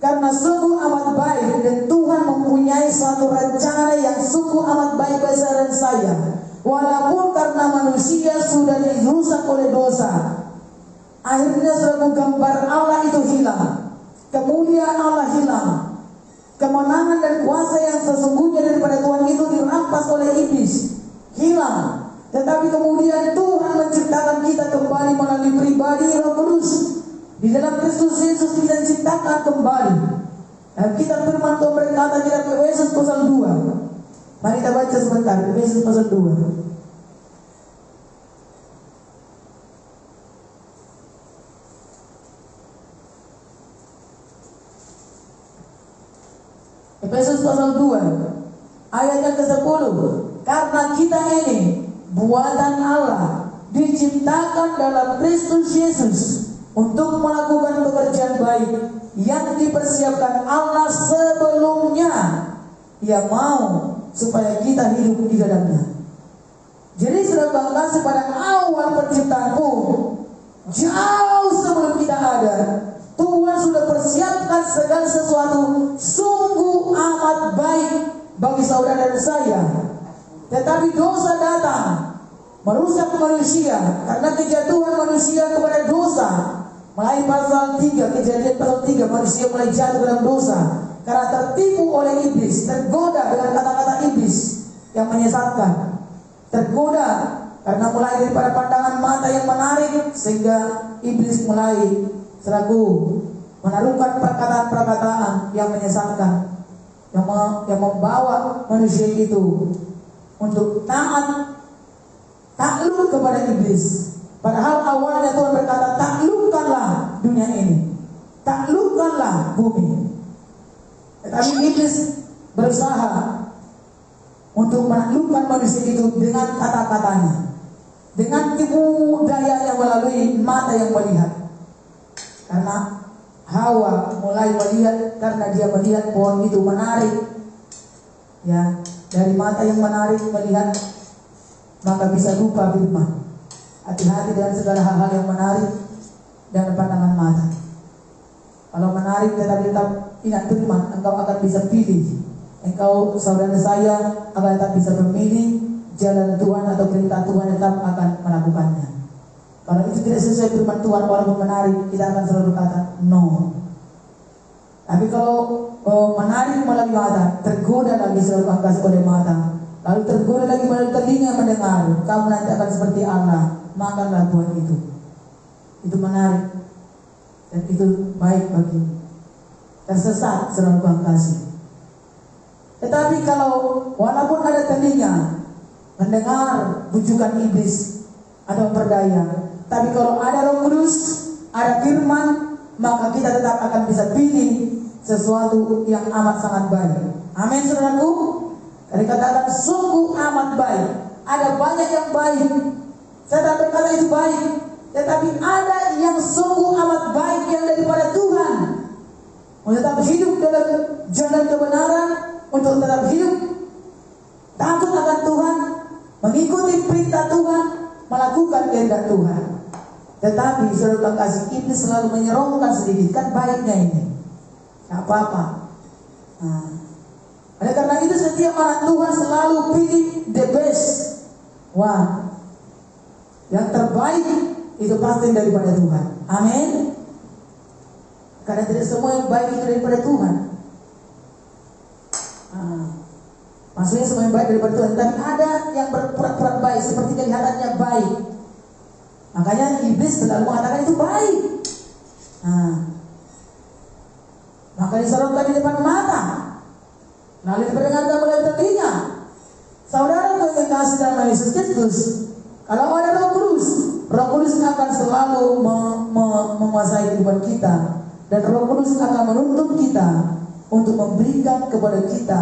karena sungguh amat baik dan Tuhan mempunyai suatu rencana yang sungguh amat baik bagi saudara saya. Walaupun karena manusia sudah dirusak oleh dosa, akhirnya suatu gambar Allah itu hilang, kemuliaan Allah hilang, kemenangan dan kuasa yang sesungguhnya daripada Tuhan itu dirampas oleh iblis, hilang. Tetapi kemudian Tuhan menciptakan kita kembali melalui pribadi Roh Kudus. Di dalam Kristus Yesus kita diciptakan kembali. Dan kita firman Tuhan berkata di dalam Efesus pasal 2. Mari kita baca sebentar Efesus pasal 2. Efesus pasal 2 ayat yang ke-10. Karena kita ini buatan Allah, diciptakan dalam Kristus Yesus untuk melakukan pekerjaan baik yang dipersiapkan Allah sebelumnya. Ia mau supaya kita hidup di dalamnya. Jadi sudah bangga pada awal penciptaan pun, jauh sebelum kita ada, Tuhan sudah persiapkan segala sesuatu sungguh amat baik bagi saudara dan saya. Tetapi dosa datang merusak manusia karena kejatuhan manusia kepada dosa. Mulai pasal 3, Kejadian pasal 3, manusia mulai jatuh dalam dosa karena tertipu oleh iblis, tergoda dengan kata-kata iblis yang menyesatkan. Tergoda karena mulai daripada pandangan mata yang menarik, sehingga iblis mulai selaku menaruhkan perkataan-perkataan yang menyesatkan, yang membawa manusia itu untuk takluk kepada iblis. Padahal awalnya Tuhan berkata, taklukkanlah dunia ini, taklukkanlah bumi. Tetapi iblis berusaha untuk menaklukkan manusia itu dengan kata-katanya, dengan tipu dayanya melalui mata yang melihat. Karena Hawa mulai melihat, karena dia melihat pohon itu menarik, ya, dari mata yang menarik melihat, maka bisa lupa firman. Hati-hati dengan segala hal-hal yang menarik dan pandangan mata. Kalau menarik tetapi tetap ingat firman, engkau akan bisa pilih. Engkau, saudara saya, akan tetap bisa memilih jalan Tuhan atau perintah Tuhan, tetap akan melakukannya. Kalau itu tidak sesuai firman Tuhan, walaupun menarik, kita akan selalu berkata no. Tapi kalau menarik melalui mata, tergoda lagi selalu angkas oleh mata, lalu tergoda lagi melalui telinga mendengar, kamu nanti akan seperti Allah, makanlah buah itu. Itu menarik dan itu baik bagimu. Tersesat selalu angkasi. Tetapi kalau walaupun ada telinga mendengar bujukan iblis atau memperdaya, tapi kalau ada Roh Kudus, ada firman, maka kita tetap akan bisa pilih sesuatu yang amat sangat baik. Amin, saudaraku. Tadi katakan sungguh amat baik. Ada banyak yang baik. Saya tak berkata itu baik, tetapi ada yang sungguh amat baik yang daripada Tuhan. Untuk tetap hidup dalam jalan kebenaran, untuk tetap hidup takut akan Tuhan, mengikuti perintah Tuhan, melakukan kehendak Tuhan. Tetapi saudara kasih, iblis selalu menyeronokkan sedikit, kan baiknya ini, nggak apa-apa. Oleh karena itu setiap orang Tuhan selalu pilih the best one, yang terbaik itu pasti daripada Tuhan. Amin. Karena tidak semua yang baik itu daripada Tuhan. Maksudnya semua yang baik daripada Tuhan, tapi ada yang berpura-pura baik seperti kelihatannya baik. Makanya iblis selalu mengatakan itu baik. Maka disorotkan di depan mata, lalu diperdengarkan melalui telinga. Saudara yang kasih dalam Yesus Kristus, kalau ada Roh Kudus akan selalu menguasai kehidupan kita, dan Roh Kudus akan menuntun kita untuk memberikan kepada kita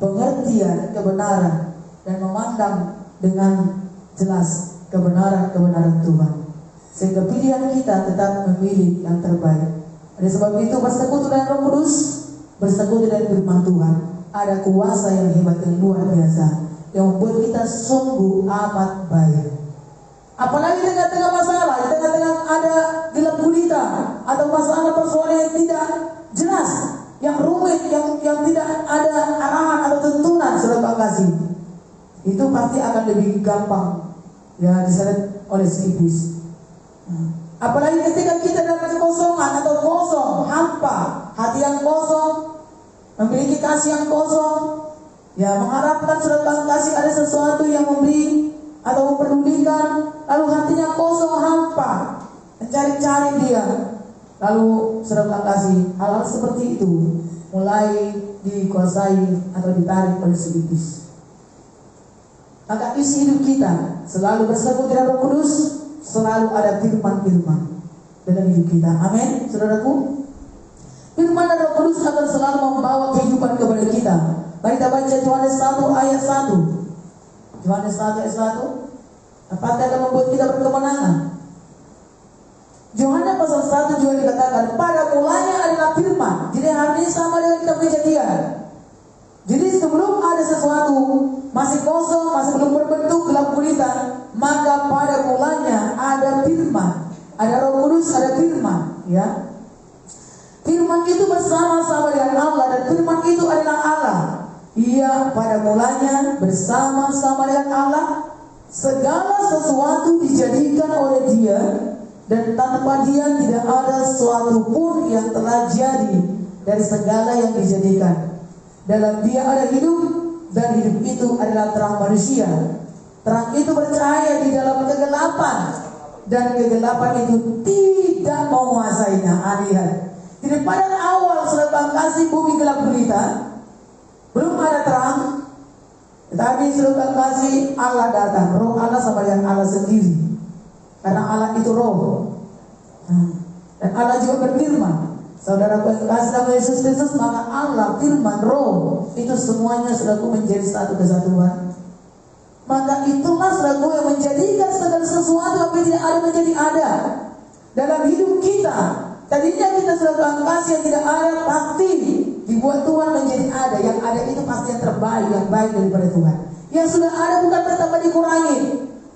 pengertian kebenaran dan memandang dengan jelas kebenaran Tuhan, sehingga pilihan kita tetap memilih yang terbaik. Oleh sebab itu bersekutu dengan Roh Kudus, bersekutu dengan firman Tuhan, ada kuasa yang hebat yang luar biasa yang membuat kita sungguh amat baik. Apalagi tengah-tengah masalah, tengah-tengah ada gelap gulita atau masalah persoalan yang tidak jelas, yang rumit, yang tidak ada arahan atau tuntunan, saudara kasih, itu pasti akan lebih gampang ya diseret oleh si iblis. Apalagi ketika kita dalam kekosongan atau kosong, hampa, hati yang kosong, memiliki kasih yang kosong, ya mengharapkan saudara kasih ada sesuatu yang memberi atau memperdulikan, lalu hatinya kosong, hampa, mencari-cari dia, lalu saudara kasih hal-hal seperti itu mulai dikuasai atau ditarik oleh si iblis. Maka isi hidup kita selalu bersekutu dengan Roh Kudus, selalu ada firman-firman dalam hidup kita. Amin, saudaraku. Firman dan Roh Kudus akan selalu membawa kehidupan kepada kita. Mari kita baca Yohanes 1 ayat 1. Yohanes 1 ayat 1. Apakah akan membuat kita berkemenangan? Yohanes pasal 1 juga dikatakan, pada mulanya adalah firman. Jadi hal ini sama dengan kitab Kejadian. Jadi sebelum ada ada sesuatu masih kosong, masih belum berbentuk, gelap gulita, maka pada mulanya ada firman, ada Roh Kudus, ada firman, ya. Firman itu bersama-sama dengan Allah, dan firman itu adalah Allah. Ia pada mulanya bersama-sama dengan Allah. Segala sesuatu dijadikan oleh Dia, dan tanpa Dia tidak ada sesuatu pun yang telah jadi dari segala yang dijadikan. Dalam Dia ada hidup, dan hidup itu adalah terang manusia. Terang itu bercahaya di dalam kegelapan, dan kegelapan itu tidak menguasainya. Lihat, jadi pada awal sudah kasih bumi gelap gulita, belum ada terang. Tetapi sudah kasih Allah datang, Roh Allah sama dengan Allah sendiri, karena Allah itu Roh. Dan Allah juga berfirman. Saudara kasih nama Yesus Kristus, maka Allah, firman, Roh, itu semuanya saudaraku menjadi satu kesatuan. Maka itulah saudaraku yang menjadikan segala sesuatu apa yang tidak ada menjadi ada dalam hidup kita. Tadinya kita saudara kasih yang tidak ada, pasti dibuat Tuhan menjadi ada. Yang ada itu pasti yang terbaik, yang baik daripada Tuhan. Yang sudah ada bukan bertambah dikurangi.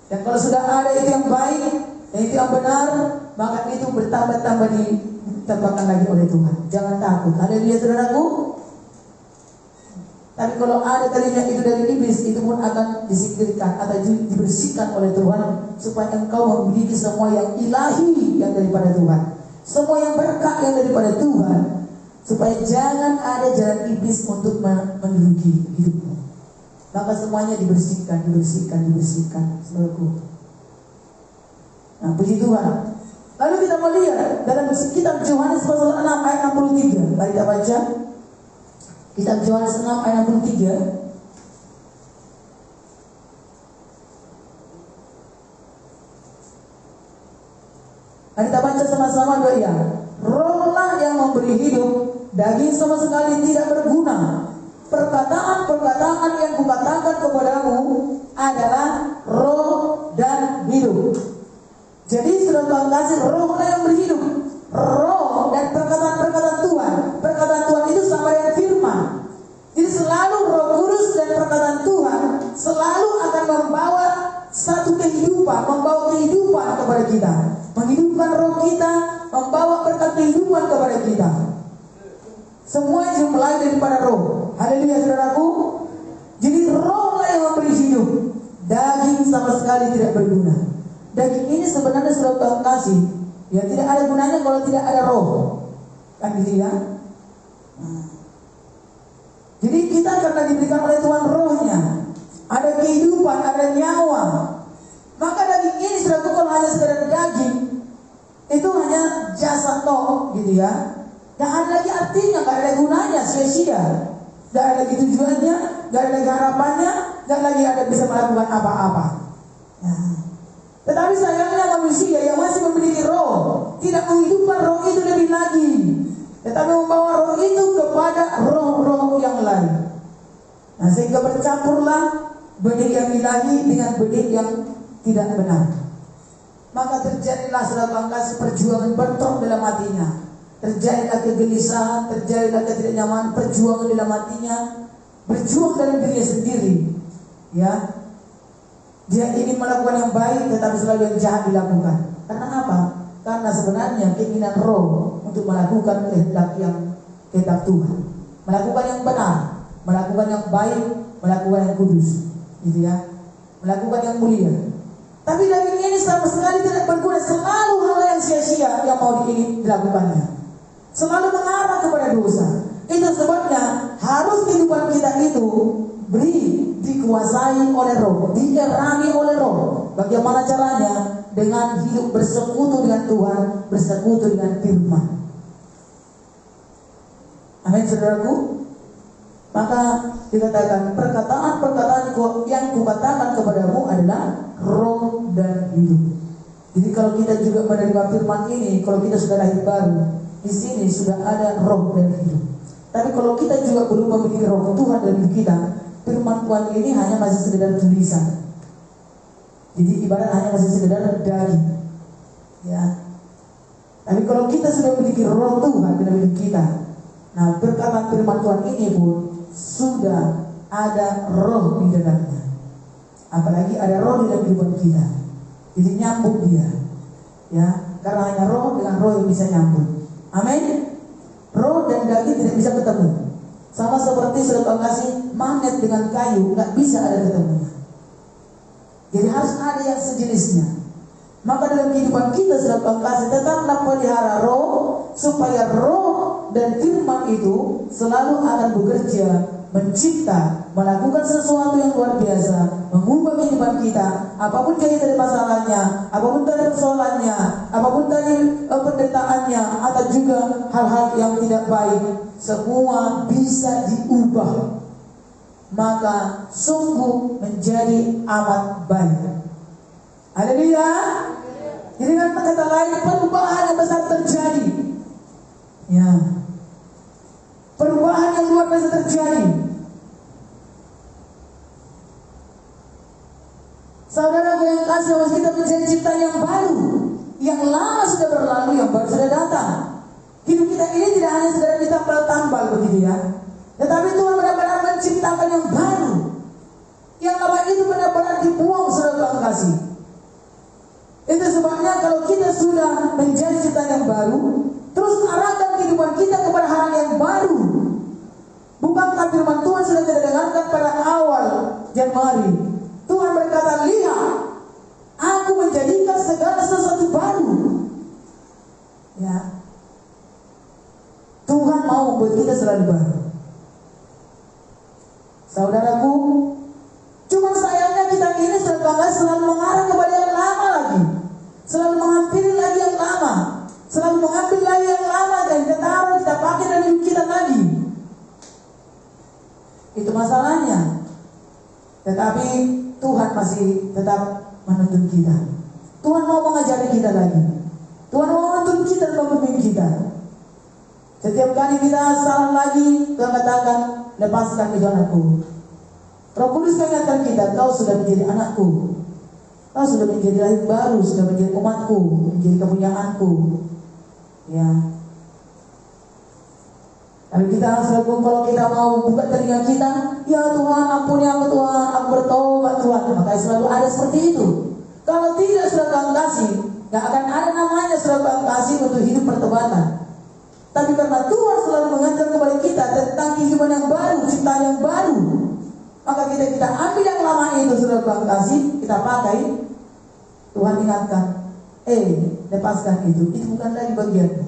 Dan kalau sudah ada itu yang baik, itu yang benar, maka itu bertambah-tambah ditambahkan lagi oleh Tuhan. Jangan takut. Haleluya saudaraku. Tapi kalau ada tadinya itu dari iblis, itu pun akan disingkirkan atau dibersihkan oleh Tuhan, supaya engkau memiliki semua yang ilahi yang daripada Tuhan, semua yang berkah yang daripada Tuhan, supaya jangan ada jalan iblis untuk menduduki hidupmu. Maka semuanya dibersihkan, saudaraku. Nah, puji Tuhan. Lalu kita melihat dalam kitab Yohanes pasal 6 ayat 63. Mari kita baca. Kitab Yohanes 6 ayat 63. Mari kita baca sama-sama doa ya. Rohlah yang memberi hidup, daging sama sekali tidak berguna. Perkataan-perkataan yang kukatakan kepadamu adalah roh dan hidup. Jadi sudah Tuhan kasih rohlah yang berhidup. Roh dan perkataan-perkataan Tuhan. Perkataan Tuhan itu sama dengan firman. Jadi selalu Roh Kudus dan perkataan Tuhan selalu akan membawa satu kehidupan, membawa kehidupan kepada kita, menghidupkan roh kita, membawa berkat kehidupan kepada kita. Semua itu mulai daripada roh. Haleluya saudaraku. Jadi rohlah yang memberi hidup, daging sama sekali tidak berguna. Daging ini sebenarnya sudah Tuhan kasih, ya tidak ada gunanya kalau tidak ada roh, kan gitu ya. Jadi kita karena diberikan oleh Tuhan rohnya, ada kehidupan, ada nyawa. Maka daging ini sudah kalau hanya sekedar daging, itu hanya jasad toh, gitu ya. Gak ada lagi artinya, gak ada gunanya, sia-sia. Gak ada lagi tujuannya, gak ada lagi harapannya, gak lagi ada bisa melakukan apa-apa. Tetapi sayangnya manusia yang masih memiliki roh tidak menghidupkan roh itu lebih lagi, tetapi membawa roh itu kepada roh-roh yang lain. Nah, sehingga bercampurlah benih yang ilahi dengan benih yang tidak benar. Maka terjadilah saudara kasih perjuangan bentrok dalam hatinya. Terjadilah kegelisahan, terjadilah ketidaknyamanan, perjuangan dalam hatinya, berjuang dalam dirinya sendiri. Ya. Dia ingin melakukan yang baik, tetapi selalu yang jahat dilakukan. Karena apa? Karena sebenarnya keinginan roh untuk melakukan kehendak Tuhan, melakukan yang benar, melakukan yang baik, melakukan yang kudus, gitu ya, melakukan yang mulia. Tapi daging ini sama sekali tidak berguna. Selalu hal yang sia-sia yang mau dilakukannya, selalu mengarah kepada dosa. Itu sebabnya harus kehidupan kita itu dikuasai oleh roh, dierangi oleh roh. Bagaimana caranya? Dengan hidup bersekutu dengan Tuhan, bersekutu dengan firman. Amin saudaraku. Maka dikatakan perkataan-perkataan yang kukatakan kepadamu adalah roh dan hidup. Jadi kalau kita juga menerima firman ini, kalau kita sudah lahir baru, di sini sudah ada roh dan hidup. Tapi kalau kita juga belum memiliki roh Tuhan dalam diri kita, firman Tuhan ini hanya masih sekedar tulisan. Jadi ibarat hanya masih sekedar daging. Ya. Tapi kalau kita sudah memiliki roh Tuhan dalam diri kita, nah perkataan firman Tuhan ini pun sudah ada roh di dalamnya. Apalagi ada roh di dalam kehidupan kita. Jadi nyambung dia. Ya, karena hanya roh dengan roh yang bisa nyambung. Amin. Roh dan daging tidak bisa ketemu. Sama seperti saudara kasih magnet dengan kayu, nggak bisa ada ketemunya. Jadi harus ada yang sejenisnya. Maka dalam kehidupan kita saudara kasih tetaplah pelihara roh, supaya roh dan firman itu selalu akan bekerja, mencipta, melakukan sesuatu yang luar biasa, mengubah kehidupan kita. Apapun jadi dari masalahnya, apapun dari persoalannya, apapun dari pendetaannya, atau juga hal-hal yang tidak baik, semua bisa diubah. Maka sungguh menjadi amat baik. Haleluya. Jadi dengan kata lain, perubahan yang besar terjadi. Ya, perubahan yang luar biasa terjadi. Saudara yang kasih, kita menjadi ciptaan yang baru. Yang lama sudah berlalu, yang baru sudah datang. Hidup kita ini tidak hanya sekedar ditambal-tambal begitu ya, tetapi Tuhan benar-benar menciptakan yang baru. Yang lama itu benar-benar dibuang saudara kasih. Itu sebabnya kalau kita sudah menjadi ciptaan yang baru, terus arahkan kehidupan kita kepada hal yang baru. Bukankah firman Tuhan sudah kita dengarkan pada awal Januari? Tuhan berkata, lihat, aku menjadikan segala sesuatu baru. Ya, Tuhan mau membuat kita selalu baru. Saudaraku, cuma sayangnya kita ini selalu mengarah kepada yang lama lagi, selalu menghampiri lagi yang lama, selalu mengambil lagi yang lama dan kita pakai dalam hidup kita lagi. Itu masalahnya. Tetapi Tuhan masih tetap menuntun kita. Tuhan mau mengajari kita lagi. Tuhan mau menuntun kita dan membimbing kita. Setiap kali kita salah lagi, Tuhan katakan, lepaskan itu anakku. Roh Kudus mengingatkan kita, kau sudah menjadi anakku. Kau sudah menjadi lahir baru, sudah menjadi umatku, menjadi kepunyaanku. Ya. Kalau kita kalau kita mau buka telinga kita, ya Tuhan ampuni aku Tuhan, aku bertobat Tuhan. Maka selalu ada seperti itu. Kalau tidak sudah Tuhan kasih, gak akan ada namanya sudah Tuhan kasih untuk hidup pertobatan. Tapi karena Tuhan selalu mengajar kepada kita tentang kehidupan yang baru, ciptaan yang baru, maka kita ambil yang lama itu sudah Tuhan kasih, kita pakai. Tuhan ingatkan, lepaskan itu bukan lagi bagianmu.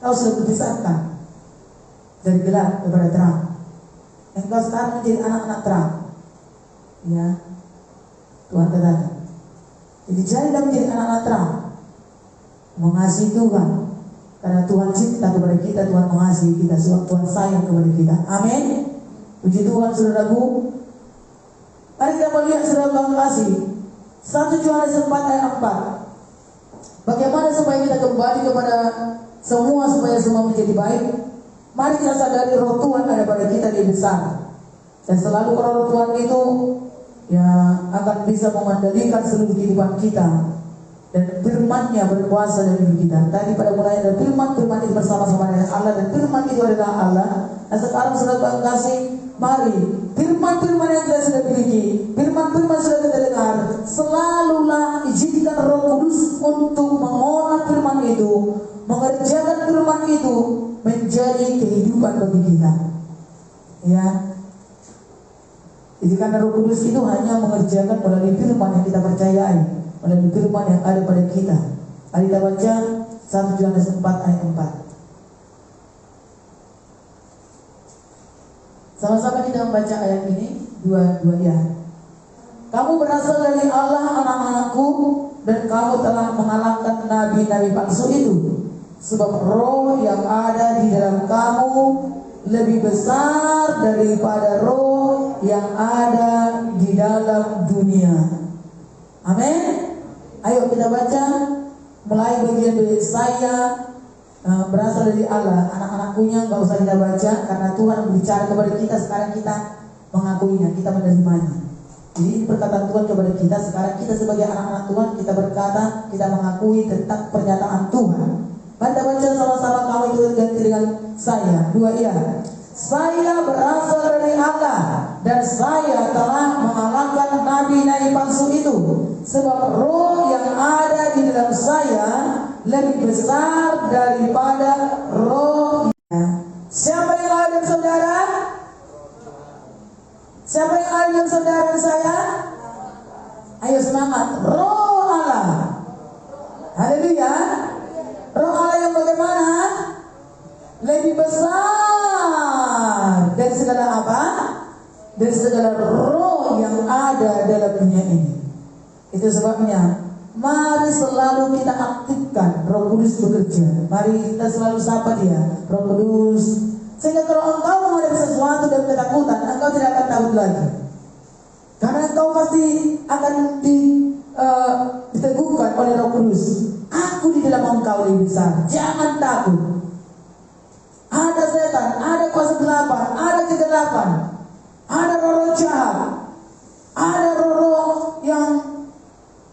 Kau sudah dipisahkan dari gelap kepada terang. Engkau sekarang menjadi anak-anak terang. Ya, Tuhan katakan. Jadi jadilah menjadi anak-anak terang, mengasihi Tuhan. Karena Tuhan cinta kepada kita, Tuhan mengasihi kita, sebab Tuhan sayang kepada kita. Amin. Puji Tuhan saudaraku. Mari kita melihat saudara Tuhan kasih 1 Yohanes 4 ayat 4. Bagaimana supaya kita kembali kepada semua, supaya semua menjadi baik. Mari kita sadari roh Tuhan ada pada kita di besar. Dan selalu roh Tuhan itu ya akan bisa memandalikan seluruh kehidupan kita. Dan firman-Nya berkuasa dalam hidup kita. Tadi pada mulanya ada firman itu bersama-sama dengan Allah, dan firman itu adalah Allah. Dan sekarang sudah Tuhan kasih, mari firman-firman yang kita sudah miliki, firman-firman sudah kita dengar, selalulah izinkan Roh Kudus untuk mengolah firman itu, mengerjakan firman itu menjadi kehidupan bagi kita. Ya. Jadi karena Roh Kudus itu hanya mengerjakan melalui firman yang kita percayai, melalui firman yang ada pada kita. Mari kita baca 1 Yohanes 4 ayat 4. Sama-sama kita membaca ayat ini dua ya. Kamu berasal dari Allah anak-anakku, dan kamu telah mengalahkan nabi-nabi palsu itu. Sebab roh yang ada di dalam kamu lebih besar daripada roh yang ada di dalam dunia. Amin. Ayo kita baca mulai bagian dari saya berasal dari Allah, anak-anakkunya nggak usah kita baca karena Tuhan berbicara kepada kita. Sekarang kita mengakuinya, kita menerimanya. Jadi ini perkataan Tuhan kepada kita. Sekarang kita sebagai anak-anak Tuhan, kita berkata, kita mengakui tentang pernyataan Tuhan. Mari kita baca sama-sama, kamu itu ganti dengan saya. 2 ya. Saya berasal dari Allah dan saya telah mengalahkan nabi-nabi palsu itu, sebab roh yang ada di dalam saya lebih besar daripada roh. Siapa yang ada dalam saudara? Siapa yang ada dalam saudara dan saya? Ayo semangat. Roh Allah. Haleluya. Roh Allah yang bagaimana? Lebih besar dari segala apa? Dari segala roh yang ada dalam dunia ini. Itu sebabnya mari selalu kita aktifkan Roh Kudus bekerja. Mari kita selalu sapa dia, Roh Kudus. Sehingga kalau engkau menghadapi sesuatu dan ketakutan, engkau tidak akan takut lagi. Karena engkau pasti akan diteguhkan oleh Roh Kudus. Aku di dalam engkau lebih besar. Jangan takut. Ada setan, ada kuasa kegelapan, ada kegelapan, ada roh-roh jahat, ada roh-roh yang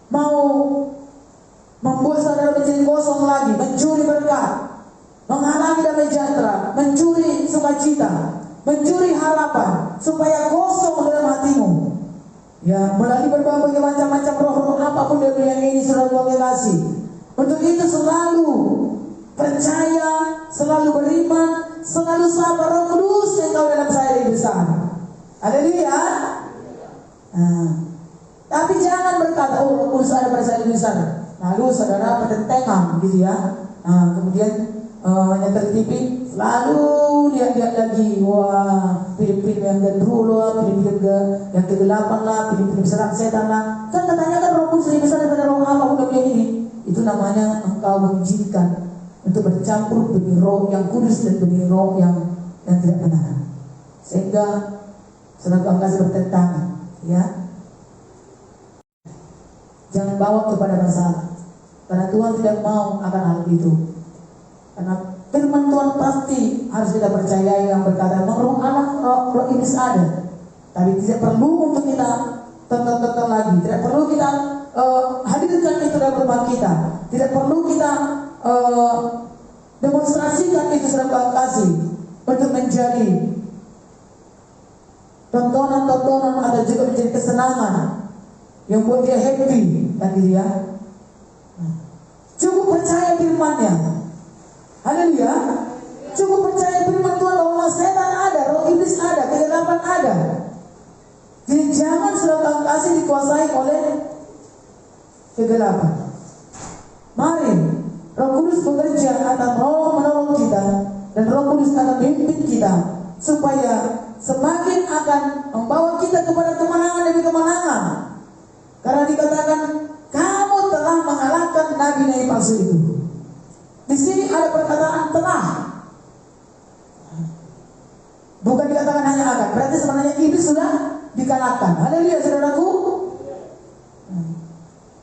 mau membuat saudara menjadi kosong lagi, mencuri berkat, menghalangi damai sejahtera, mencuri sukacita, mencuri harapan, supaya kosong dalam hatimu. Ya, melalui berbagai macam-macam roh-roh apapun dalam dunia ini, saudara Tuhan kasih. Untuk itu selalu percaya, selalu beriman, selalu sabar. Roh Kudus yang kau dalam saya lebih besar. Haleluya. Tapi jangan berkata, oh Roh Kudus ada pada saya lebih besar. Lalu saudara pertentangan gitu ya. Kemudian hanya TV selalu lihat-lihat lagi, wah film-film yang gendruwo lah, film-film yang kegelapan lah, film-film serang setan lah. Kan katanya kan Roh Kudus lebih besar daripada roh apa udah ini. Itu namanya engkau mengizinkan untuk bercampur benih roh yang kudus dan benih roh yang tidak benar, sehingga saudara kasih bertentangan. Ya, jangan bawa kepada masalah, karena Tuhan tidak mau akan hal itu. Karena firman Tuhan pasti harus kita percayai yang berkata roh Allah, roh iblis ada, tapi tidak perlu untuk kita tonton lagi, tidak perlu kita hadirkan itu dalam rumah kita, tidak perlu kita demonstrasikan itu dalam kasih untuk menjadi tontonan atau juga menjadi kesenangan yang buat dia happy, kan gitu ya. Cukup percaya firman-Nya. Haleluya. Cukup percaya firman Tuhan bahwa setan ada, roh iblis ada, kegelapan ada. Jadi jangan saudara kasih dikuasai oleh kegelapan. Mari Roh Kudus bekerja akan roh menolong kita, dan Roh Kudus akan memimpin kita supaya semakin akan membawa kita kepada kemenangan demi kemenangan. Karena dikatakan kamu telah mengalahkan nabi-nabi palsu itu. Di sini ada perkataan telah, bukan dikatakan hanya akan. Berarti sebenarnya iblis sudah dikalahkan. Haleluya saudaraku.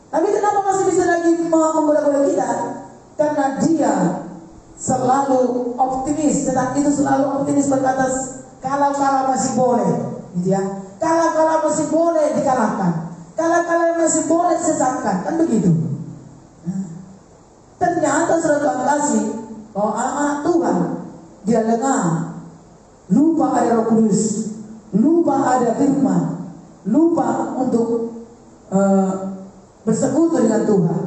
Tapi kenapa masih bisa lagi menggoda-goda kita? Karena dia selalu optimis. Setan itu selalu optimis, berkata kalau masih boleh, gitu ya. Kalau masih boleh dikalahkan, kalau masih boleh disesatkan, kan begitu. Ternyata saudara kasih bahwa anak Tuhan dia lengah, lupa ada Roh Kudus, lupa ada firman, lupa untuk bersekutu dengan Tuhan.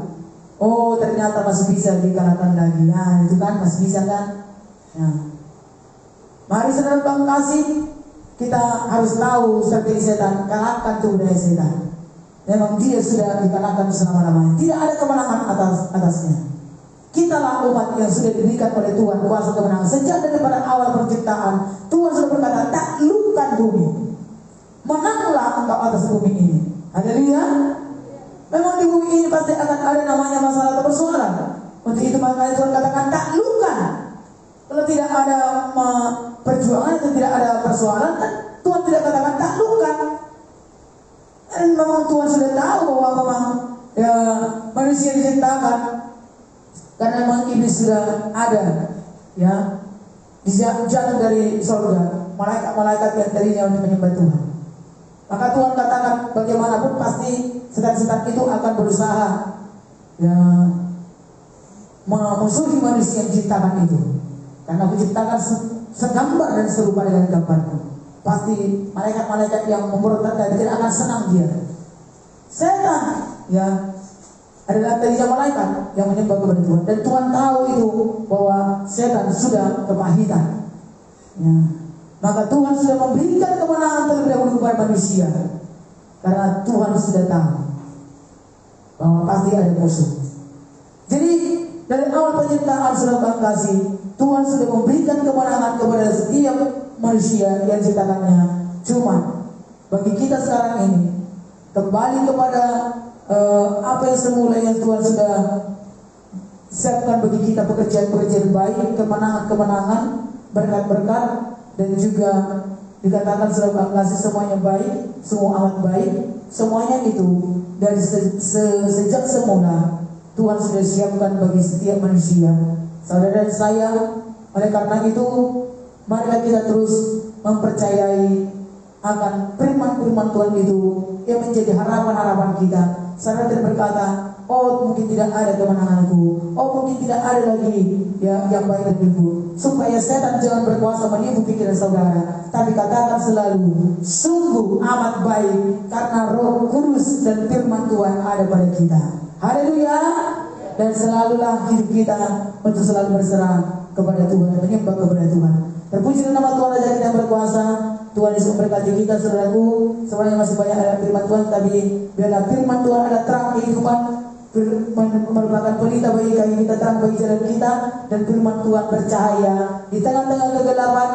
Oh ternyata masih bisa dikalahkan lagi. Nah itu kan masih bisa kan. Nah, mari saudara Tuhan kasih, kita harus tahu strategi setan. Kalahkan tuh budaya setan. Memang dia sudah dikalahkan selama-lamanya. Tidak ada kemenangan atasnya. Kitalah umat yang sudah diberikan oleh Tuhan kuasa kemenangan. Sejak daripada awal penciptaan, Tuhan sudah berkata, taklukkan bumi, menanglah engkau atas bumi ini. Haleluya. Memang di bumi ini pasti akan ada namanya masalah atau persoalan. Untuk itu makanya Tuhan katakan taklukkan. Kalau tidak ada perjuangan atau tidak ada persoalan, Tuhan tidak katakan taklukkan. Dan memang Tuhan sudah tahu bahwa memang ya, manusia diciptakan karena memang iblis sudah ada, ya, jatuh dari surga, malaikat-malaikat yang tadinya untuk menyembah Tuhan. Maka Tuhan katakan bagaimanapun pasti setan-setan itu akan berusaha ya, memusuhi manusia yang diciptakan itu. Karena aku ciptakan segambar dan serupa dengan gambarku. pasti malaikat-malaikat yang memberontak dan tidak akan senang dia. Setan, ya, adalah tadinya malaikat yang menyembah kepada Tuhan, dan Tuhan tahu itu bahwa setan sudah kepahitan. Ya. Maka Tuhan sudah memberikan kemenangan terlebih dahulu kepada manusia, karena Tuhan sudah tahu bahwa pasti ada musuh. Jadi dari awal penciptaan saudara kasih, Tuhan sudah memberikan kemenangan kepada setiap manusia yang diciptakannya. Cuma bagi kita sekarang ini kembali kepada apa yang semula yang Tuhan sudah siapkan bagi kita, pekerjaan-pekerjaan baik, kemenangan-kemenangan, berkat-berkat, dan juga dikatakan saudara kasih semuanya baik, semua amat baik, semuanya itu dari sejak semula Tuhan sudah siapkan bagi setiap manusia, saudara dan saya. Oleh karena itu, marilah kita terus mempercayai akan firman-firman Tuhan itu yang menjadi harapan-harapan kita. Saudara tidak berkata, oh mungkin tidak ada kemenanganku, oh mungkin tidak ada lagi ya yang baik bagiku, supaya setan jangan berkuasa menipu pikiran saudara. Tapi katakan selalu, sungguh amat baik karena Roh Kudus dan firman Tuhan ada pada kita. Haleluya. Dan selalulah hidup kita untuk selalu berserah kepada Tuhan, menyembah kepada Tuhan. Terpuji nama Tuhan Raja kita yang berkuasa. Tuhan Yesus memberkati kita, saudaraku. Sebenarnya masih banyak ada firman Tuhan, tapi biarlah firman Tuhan ada terang kehidupan, merupakan pelita bagi kaki kita, terang bagi jalan kita, dan firman Tuhan bercahaya di tengah-tengah kegelapan,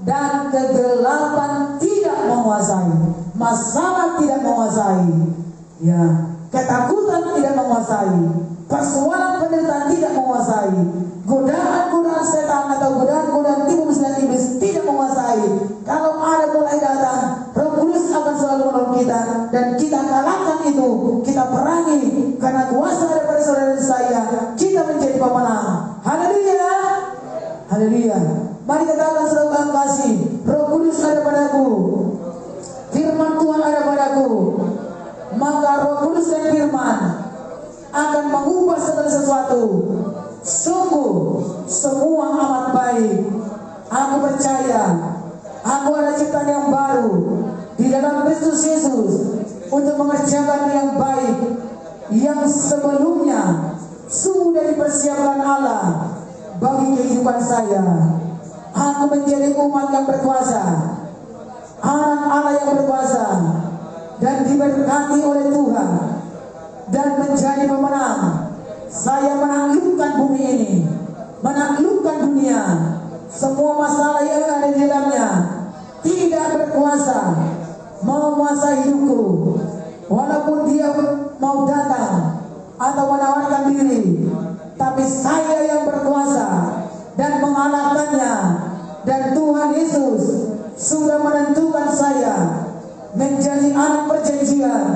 dan kegelapan tidak menguasai, masalah tidak menguasai, ya, ketakutan tidak menguasai, persoalan penderitaan tidak menguasai, godaan-godaan setan atau godaan-godaan tipu muslihat iblis tidak menguasai. Kalau ada mulai datang, Roh Kudus akan selalu menolong kita, dan kita kalahkan itu, kita perangi, karena kuasa daripada saudara dan saya, kita menjadi pemenang. Haleluya, haleluya. Mari katakan saudara kasih, Roh Kudus ada padaku, firman Tuhan ada padaku, maka Roh Kudus dan firman akan mengubah segala sesuatu. Sungguh semua amat baik. Aku percaya aku ada ciptaan yang baru di dalam Kristus Yesus untuk mengerjakan yang baik yang sebelumnya sudah dipersiapkan Allah bagi kehidupan saya. Aku menjadi umat yang berkuasa, anak Allah yang berkuasa, dan diberkati oleh Tuhan, dan menjadi pemenang. Saya menaklukkan bumi ini, menaklukkan dunia. Semua masalah yang ada di dalamnya tidak berkuasa menguasai hidupku. Walaupun dia mau datang atau menawarkan diri, tapi saya yang berkuasa dan mengalahkannya. Dan Tuhan Yesus sudah menentukan saya menjadi anak perjanjian,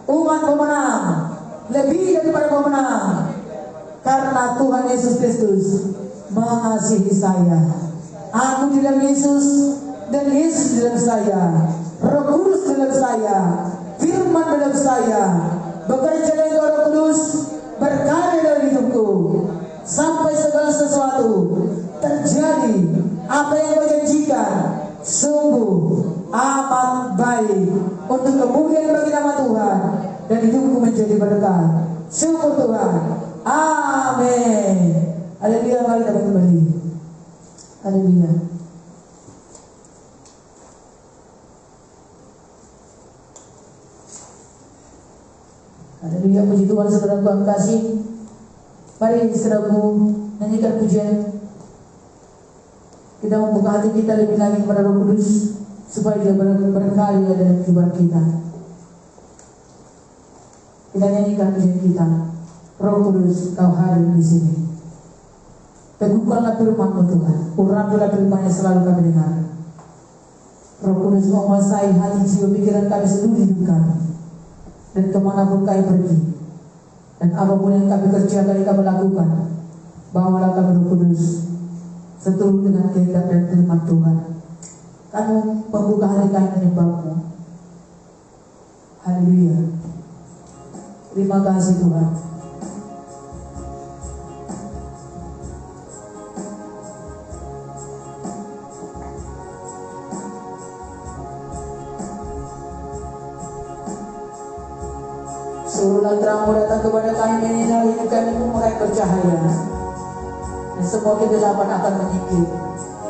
umat pemenang, lebih daripada pemenang, karena Tuhan Yesus Kristus mengasihi saya. Aku di dalam Yesus dan Yesus di dalam saya, Roh Kudus di dalam saya, firman dalam saya, bekerja dengan Roh Kudus, berkarya dalam hidupku, sampai segala sesuatu terjadi apa yang kau janjikan. Sungguh amat baik untuk kemudian bagi nama Tuhan, dan hidupku menjadi berkat. Syukur Tuhan. Amin. Haleluya. Mari kita kembali. Haleluya. Haleluya. Puji Tuhan, saudaraku yang kasih. Mari saudaraku nyanyikan pujian. Kita membuka hati kita lebih lagi kepada Roh Kudus, supaya dia berkarya dalam kehidupan kita. Kita nyanyikan pujian kita. Roh Kudus, kau hadir di sini. Teguhkanlah firman-Mu Tuhan. Urapilah firman yang selalu kami dengar. Roh Kudus menguasai hati, jiwa, pikiran kami, seluruh hidup kami. Dan kemanapun kami pergi, dan apapun yang kami kerjakan, yang kami lakukan, bawalah kami Roh Kudus seturut dengan kehendak dan firman Tuhan. Kami membuka hati kami menyembah-Mu. Haleluya. Terima kasih Tuhan. Suruhlah terangmu datang kepada kami, menyinari kami mulai bercahaya, dan semua kegelapan akan menyingkir.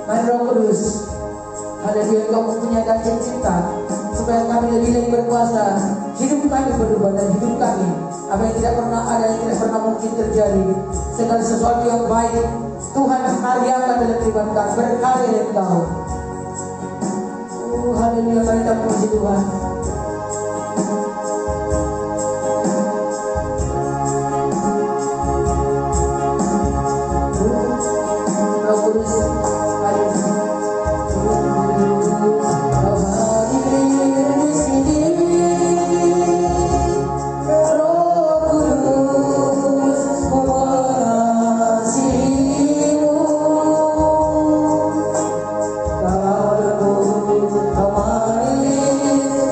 Mari Roh Kudus, haleluya, Engkau mempunyai janji cinta, supaya kami lebih berkuasa. Hidup kami berubah dan hidup kami, apa yang tidak pernah ada, yang tidak pernah mungkin terjadi, segala sesuatu yang baik Tuhan karyakan dalam kehidupan kami, berkarya dari Engkau. Haleluya, mari kita puji Tuhan. Roh Kudus, mari. Kau hadir di sini, Roh Kudus, mengasihimu. Kau mari,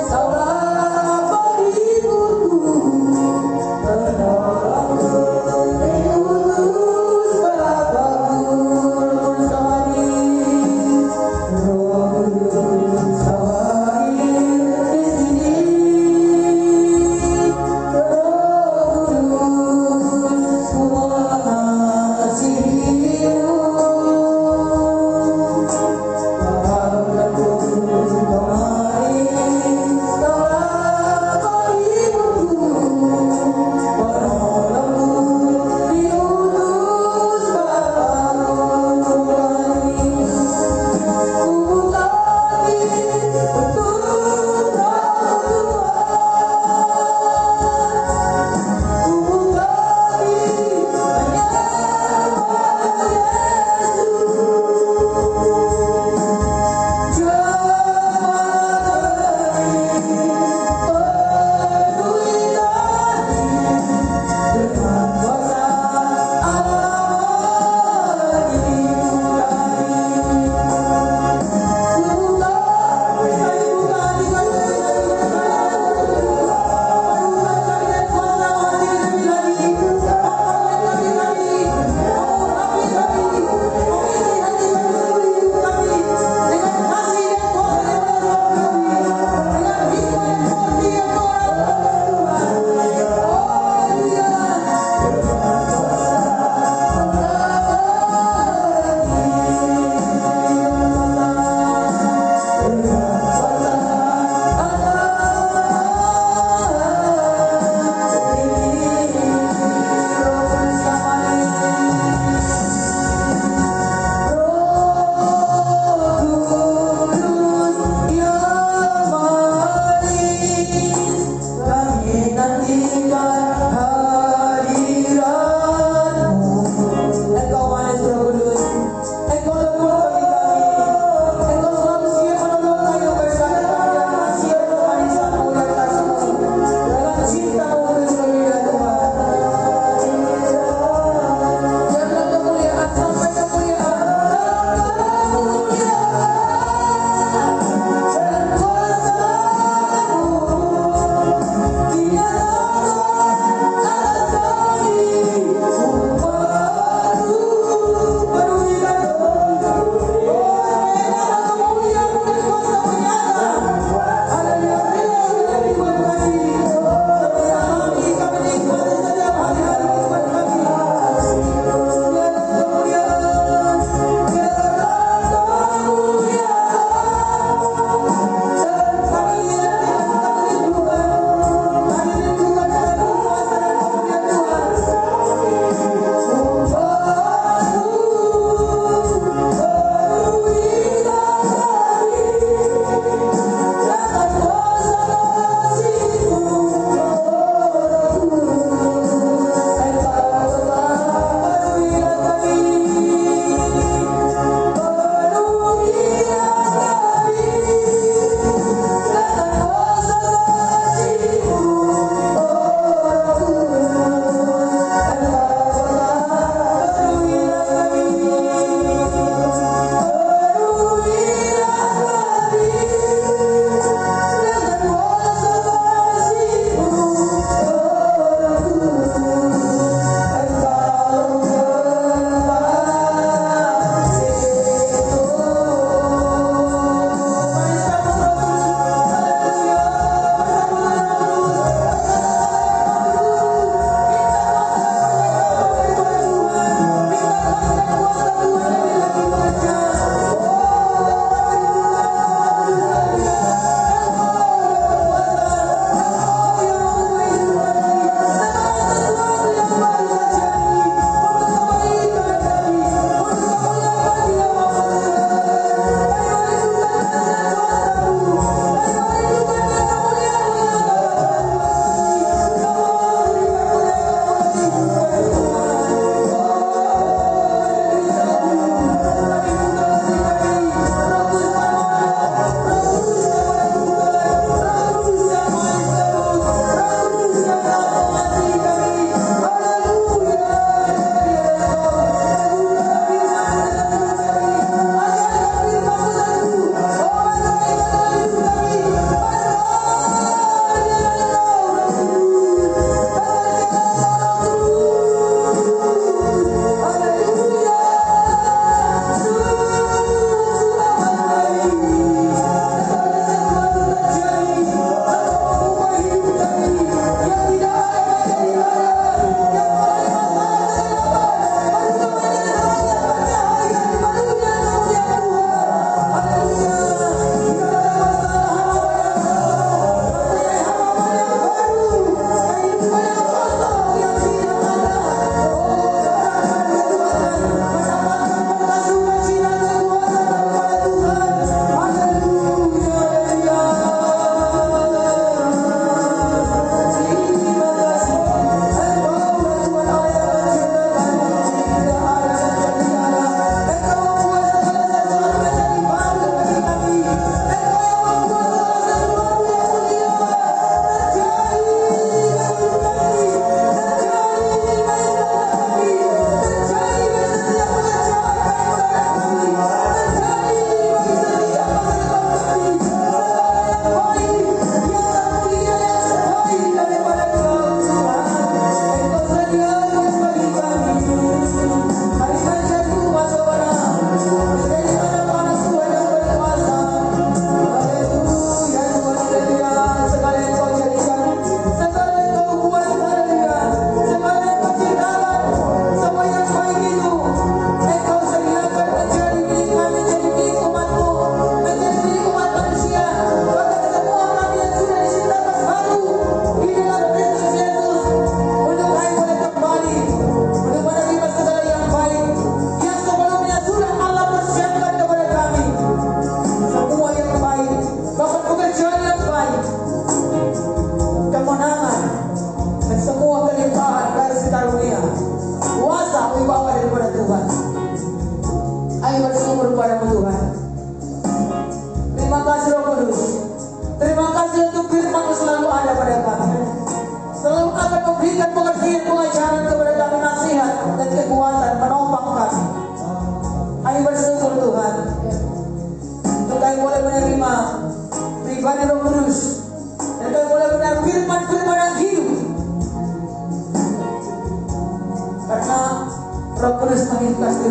kau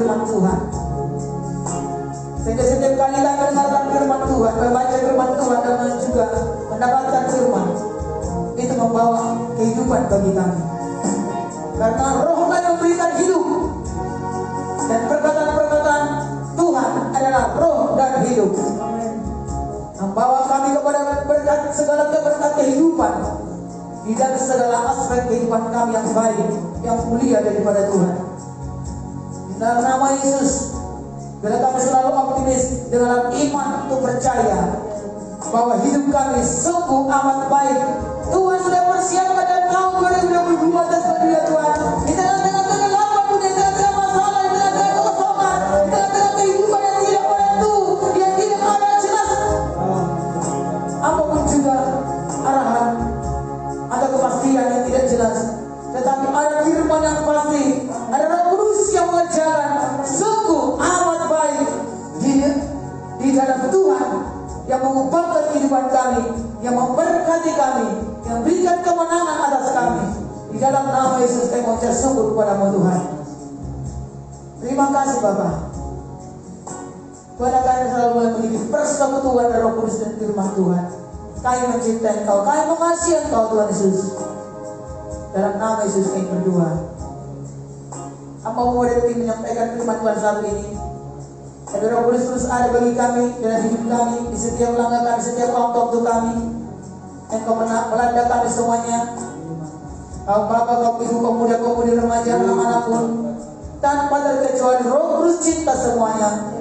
firman Tuhan. Sehingga setiap kali kami mendengarkan firman Tuhan, membaca firman Tuhan dan juga mendapatkan firman, itu membawa kehidupan bagi kami. Karena Roh kami memberikan hidup, dan perkataan-perkataan Tuhan adalah roh dan hidup, membawa kami kepada berkat, segala keberkat kehidupan di dalam segala aspek kehidupan kami yang baik, yang mulia daripada Tuhan. Di dalam nama Yesus, bila kami selalu optimis dengan iman untuk percaya bahwa hidup kami sungguh amat baik. Tuhan sudah persiapkan dan tahun 2022 dan sebagainya Tuhan. Di tengah-tengah kegelapan, di tengah-tengah masalah, di tengah-tengah kekosongan, di tengah-tengah kehidupan yang tidak menentu, yang tidak ada jelas apapun juga arahan atau kepastian yang tidak jelas. Tetapi ada firman yang pasti, ada Roh Kudus yang mengerjakan sungguh amat baik di dalam Tuhan, yang mengubahkan kehidupan kami, yang memberkati kami, yang berikan kemenangan atas kami. Di dalam nama Yesus kami mengucap syukur kepadamu Tuhan. Terima kasih Bapa. Tuhan kami selalu memiliki persekutuan dan Roh Kudus dan firman Tuhan. Kami mencintai Engkau, kami mengasihi Engkau Tuhan Yesus. Dalam nama Yesus kami berdoa. Apa boleh tim menyampaikan firman Tuhan saat ini? Dan Roh Kudus terus ada bagi kami dalam hidup kami, di setiap langkah kami, setiap waktu kami. Engkau melanda kami semuanya. Kau Bapa, kau Ibu, pemuda, pemudi, remaja, anak-anak pun tanpa terkecuali Roh Kudus cinta semuanya.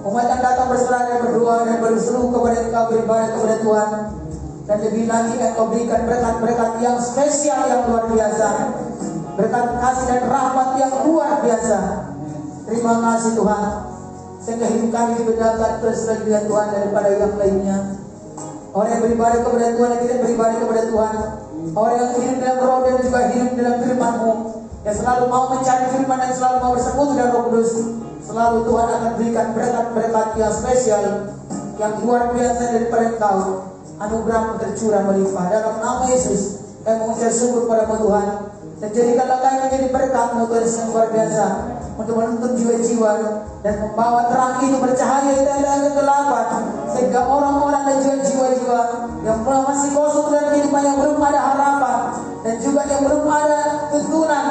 Umat yang datang berserah dan berdoa dan berseru kepada Engkau, beribadah kepada Tuhan. Dan lebih lagi Engkau berikan berkat-berkat yang spesial, yang luar biasa, berkat kasih dan rahmat yang luar biasa. Terima kasih Tuhan, sehingga hidup kami dibedakan terus dengan Tuhan daripada yang lainnya. Orang yang beribadah kepada Tuhan dan tidak beribadah kepada Tuhan, orang yang hidup dalam roh dan juga hidup dalam firman-Mu, yang selalu mau mencari firman dan selalu mau bersekutu dengan Roh Kudus, selalu Tuhan akan berikan berkat-berkat yang spesial, yang luar biasa daripada Engkau. Anugerah tercurah melimpah. Dalam nama Yesus kami mengucap syukur kepada Tuhan, dan jadikanlah kami menjadi berkat-Mu Tuhan yang luar biasa, untuk menuntun jiwa-jiwa dan membawa terang itu bercahaya di dalam kegelapan, sehingga orang-orang dan jiwa-jiwa yang masih kosong dalam kehidupan, yang belum ada harapan dan juga yang belum ada tuntunan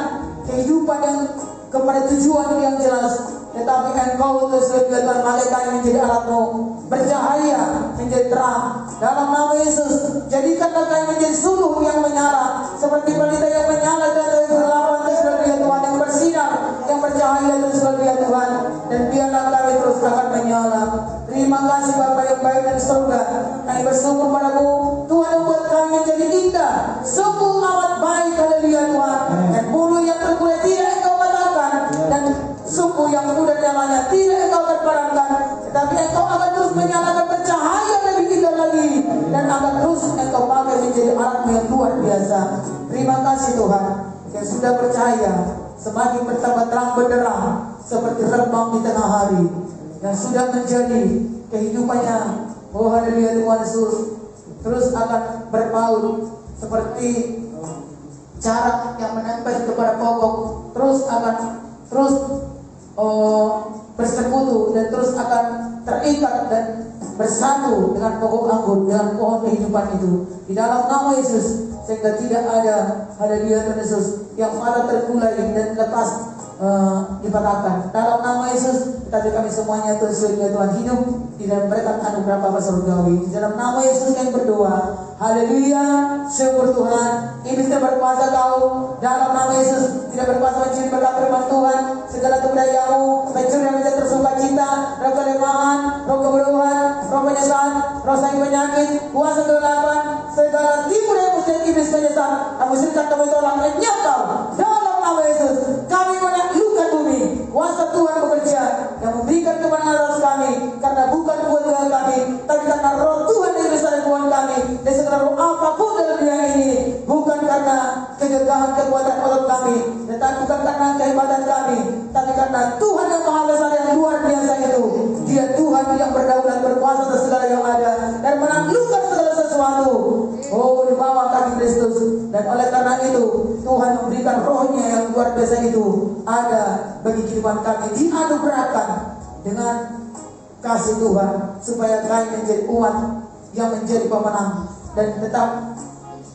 kehidupan yang kepada tujuan yang jelas, tetapi Engkau terus Tuhan, maka kami menjadi alat-Mu, bercahaya, menjadi terang. Dalam nama Yesus, jadikanlah kami menjadi suluh yang menyala, seperti pelita yang menyala dari kegelapan terus Tuhan, yang bersinar, yang bercahaya terus Tuhan, dan biarlah kami terus akan menyala. Terima kasih Bapa yang baik dan surga. Kami bersyukur padamu Tuhan, membuat kami menjadi indah, sungguh amat baik, haleluya Tuhan. Dan bulu yang terkulai tidak Engkau patahkan, dan suku yang muda nyalanya tidak Engkau terpadamkan, tetapi Engkau akan terus menyalakan bercahaya lebih indah lagi, dan akan terus Engkau pakai menjadi alat-Mu yang luar biasa. Terima kasih Tuhan, yang sudah percaya semakin bertambah terang benderang seperti terbang di tengah hari, yang sudah menjadi kehidupannya, oh haleluya Tuhan Yesus, terus akan berpaut seperti jarak yang menempel kepada pokok, terus akan terus bersekutu dan terus akan terikat dan bersatu dengan pokok anggur, dengan pohon kehidupan itu, di dalam nama Yesus, sehingga tidak ada haleluya Tuhan Yesus yang malah terkulai dan lepas dipatahkan. Dalam nama Yesus, tetapi kami semuanya terus Tuhan hidup di dalam berkat anugerah Bapa surgawi. Di dalam nama Yesus kami berdoa. Haleluya, syukur Tuhan. Iblis tidak berkuasa Kau. Dalam nama Yesus tidak berkuasa mencuri berkat firman Tuhan. Segala kebudayaan-Mu mencuri dan menjadi tersuka cinta, roh kelemahan, roh kebodohan, roh penyesalan, roh sakit penyakit, kuasa kegelapan, segala tipu daya musik iblis penyesat. Kami serikat, kami tolak, lenyap Kau. Dalam nama Yesus kami menaklukkan bumi. Kuasa Tuhan bekerja yang memberikan kemenangan atas kami, karena bukan kuat Tuhan kami, tapi karena roh Tuhan yang besar dan Tuhan kami. Dan segala roh apapun dalam dunia ini, bukan karena kegagahan kekuatan otot kami, tetapi bukan karena kehebatan kami, tapi karena Tuhan yang maha besar yang luar biasa itu. Dia Tuhan yang berdaulat, berkuasa atas segala yang ada, dan menaklukkan segala sesuatu. Oh, di bawah kaki Kristus. Dan oleh karena itu Tuhan memberikan rohnya yang luar biasa itu ada bagi kehidupan kehidupan kami dianugerahkan dengan kasih Tuhan, supaya kami menjadi umat yang menjadi pemenang dan tetap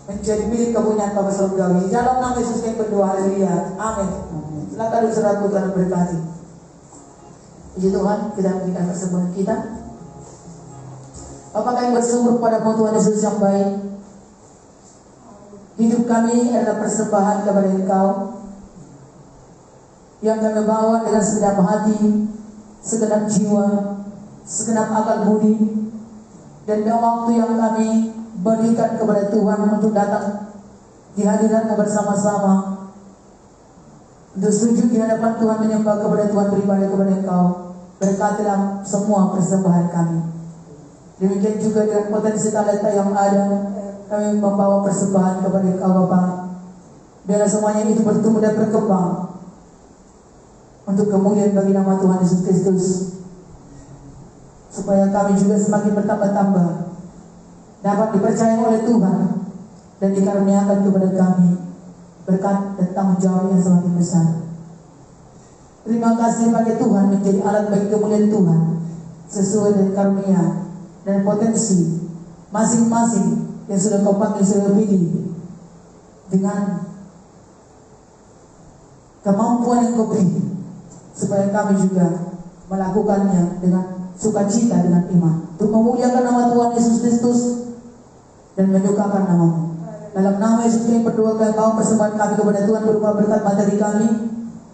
menjadi milik kepunyaan Bapa Surgawi. Dalam nama Yesus kami berdoa, haleluya, amin. Silakan saudaraku, Tuhan berkati. Puji Tuhan, kita berikan persembahan kita. Apakah yang bersyukur kepada Tuhan Yesus yang baik? Hidup kami adalah persembahan kepada Engkau, yang kami bawa dengan segenap hati, segenap jiwa, segenap akal budi, dan waktu yang kami berikan kepada Tuhan untuk datang di hadirat bersama-sama, untuk sujud di hadapan Tuhan, menyembah kepada Tuhan, beribadah kepada Engkau. Berkatilah semua persembahan kami. Demikian juga dengan potensi talenta yang ada, kami membawa persembahan kepada Engkau Bapa. Biarlah semuanya itu bertumbuh dan berkembang untuk kemuliaan bagi nama Tuhan Yesus Kristus, supaya kami juga semakin bertambah-tambah, dapat dipercaya oleh Tuhan dan dikaruniakan kepada kami berkat dan tanggung jawab yang semakin besar. Terima kasih bagi Tuhan menjadi alat bagi kemuliaan Tuhan, sesuai dengan karunia dan potensi masing-masing yang sudah Kau panggil, sudah pilih, dengan kemampuan yang Kau beri, supaya kami juga melakukannya dengan sukacita, dengan iman, untuk memuliakan nama Tuhan Yesus Kristus dan menyukakan nama-Mu. Dalam nama Yesus kami berdoa, kami bawa persembahan kami kepada Tuhan berupa berkat materi kami.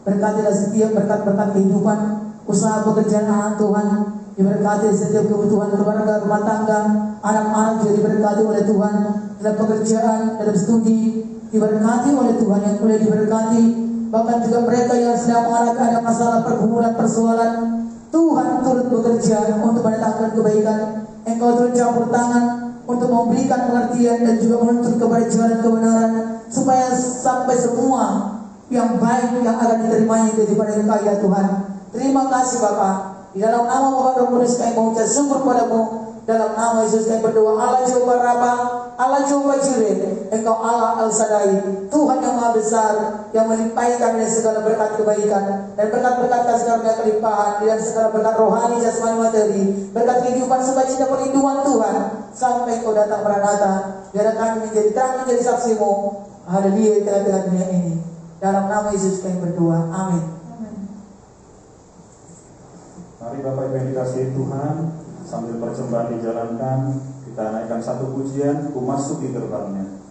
Berkatilah setiap berkat-berkat kehidupan, usaha pekerjaan anak Tuhan, diberkati setiap kebutuhan keluarga, rumah tangga, anak-anak juga diberkati oleh Tuhan, dalam pekerjaan, dalam studi, diberkati oleh Tuhan, yang boleh diberkati. Bahkan juga mereka yang sedang mengalami ada masalah pergumulan, persoalan, Tuhan turut bekerja untuk mendatangkan kebaikan. Engkau turut campur tangan untuk memberikan pengertian dan juga menuntut kepada jalan kebenaran, supaya sampai semua yang baik yang akan diterimanya daripada Engkau ya Tuhan. Terima kasih Bapa. Di dalam nama Bapa dan Roh Kudus kami mengucap syukur padamu. Dalam nama Yesus kami berdoa. Allah Jehovah Rafa, Allah Jehovah Jireh, Engkau Allah Al-Sadai, Tuhan yang Maha Besar, yang melimpahi kami dengan segala berkat kebaikan dan berkat-berkat kasih karunia kelimpahan dan segala berkat rohani, jasmani, materi, berkat kehidupan, sukacita, perlindungan Tuhan sampai Kau datang Maranatha. Biar kami menjadi terang, menjadi saksi-Mu. Haleluya, tengah-tengah dunia ini. Dalam nama Yesus kami berdoa, amin. Mari Bapak Ibu yang dikasihi Tuhan, sambil persembahan dijalankan, kita naikkan satu pujian, Ku Masuki Gerbangnya.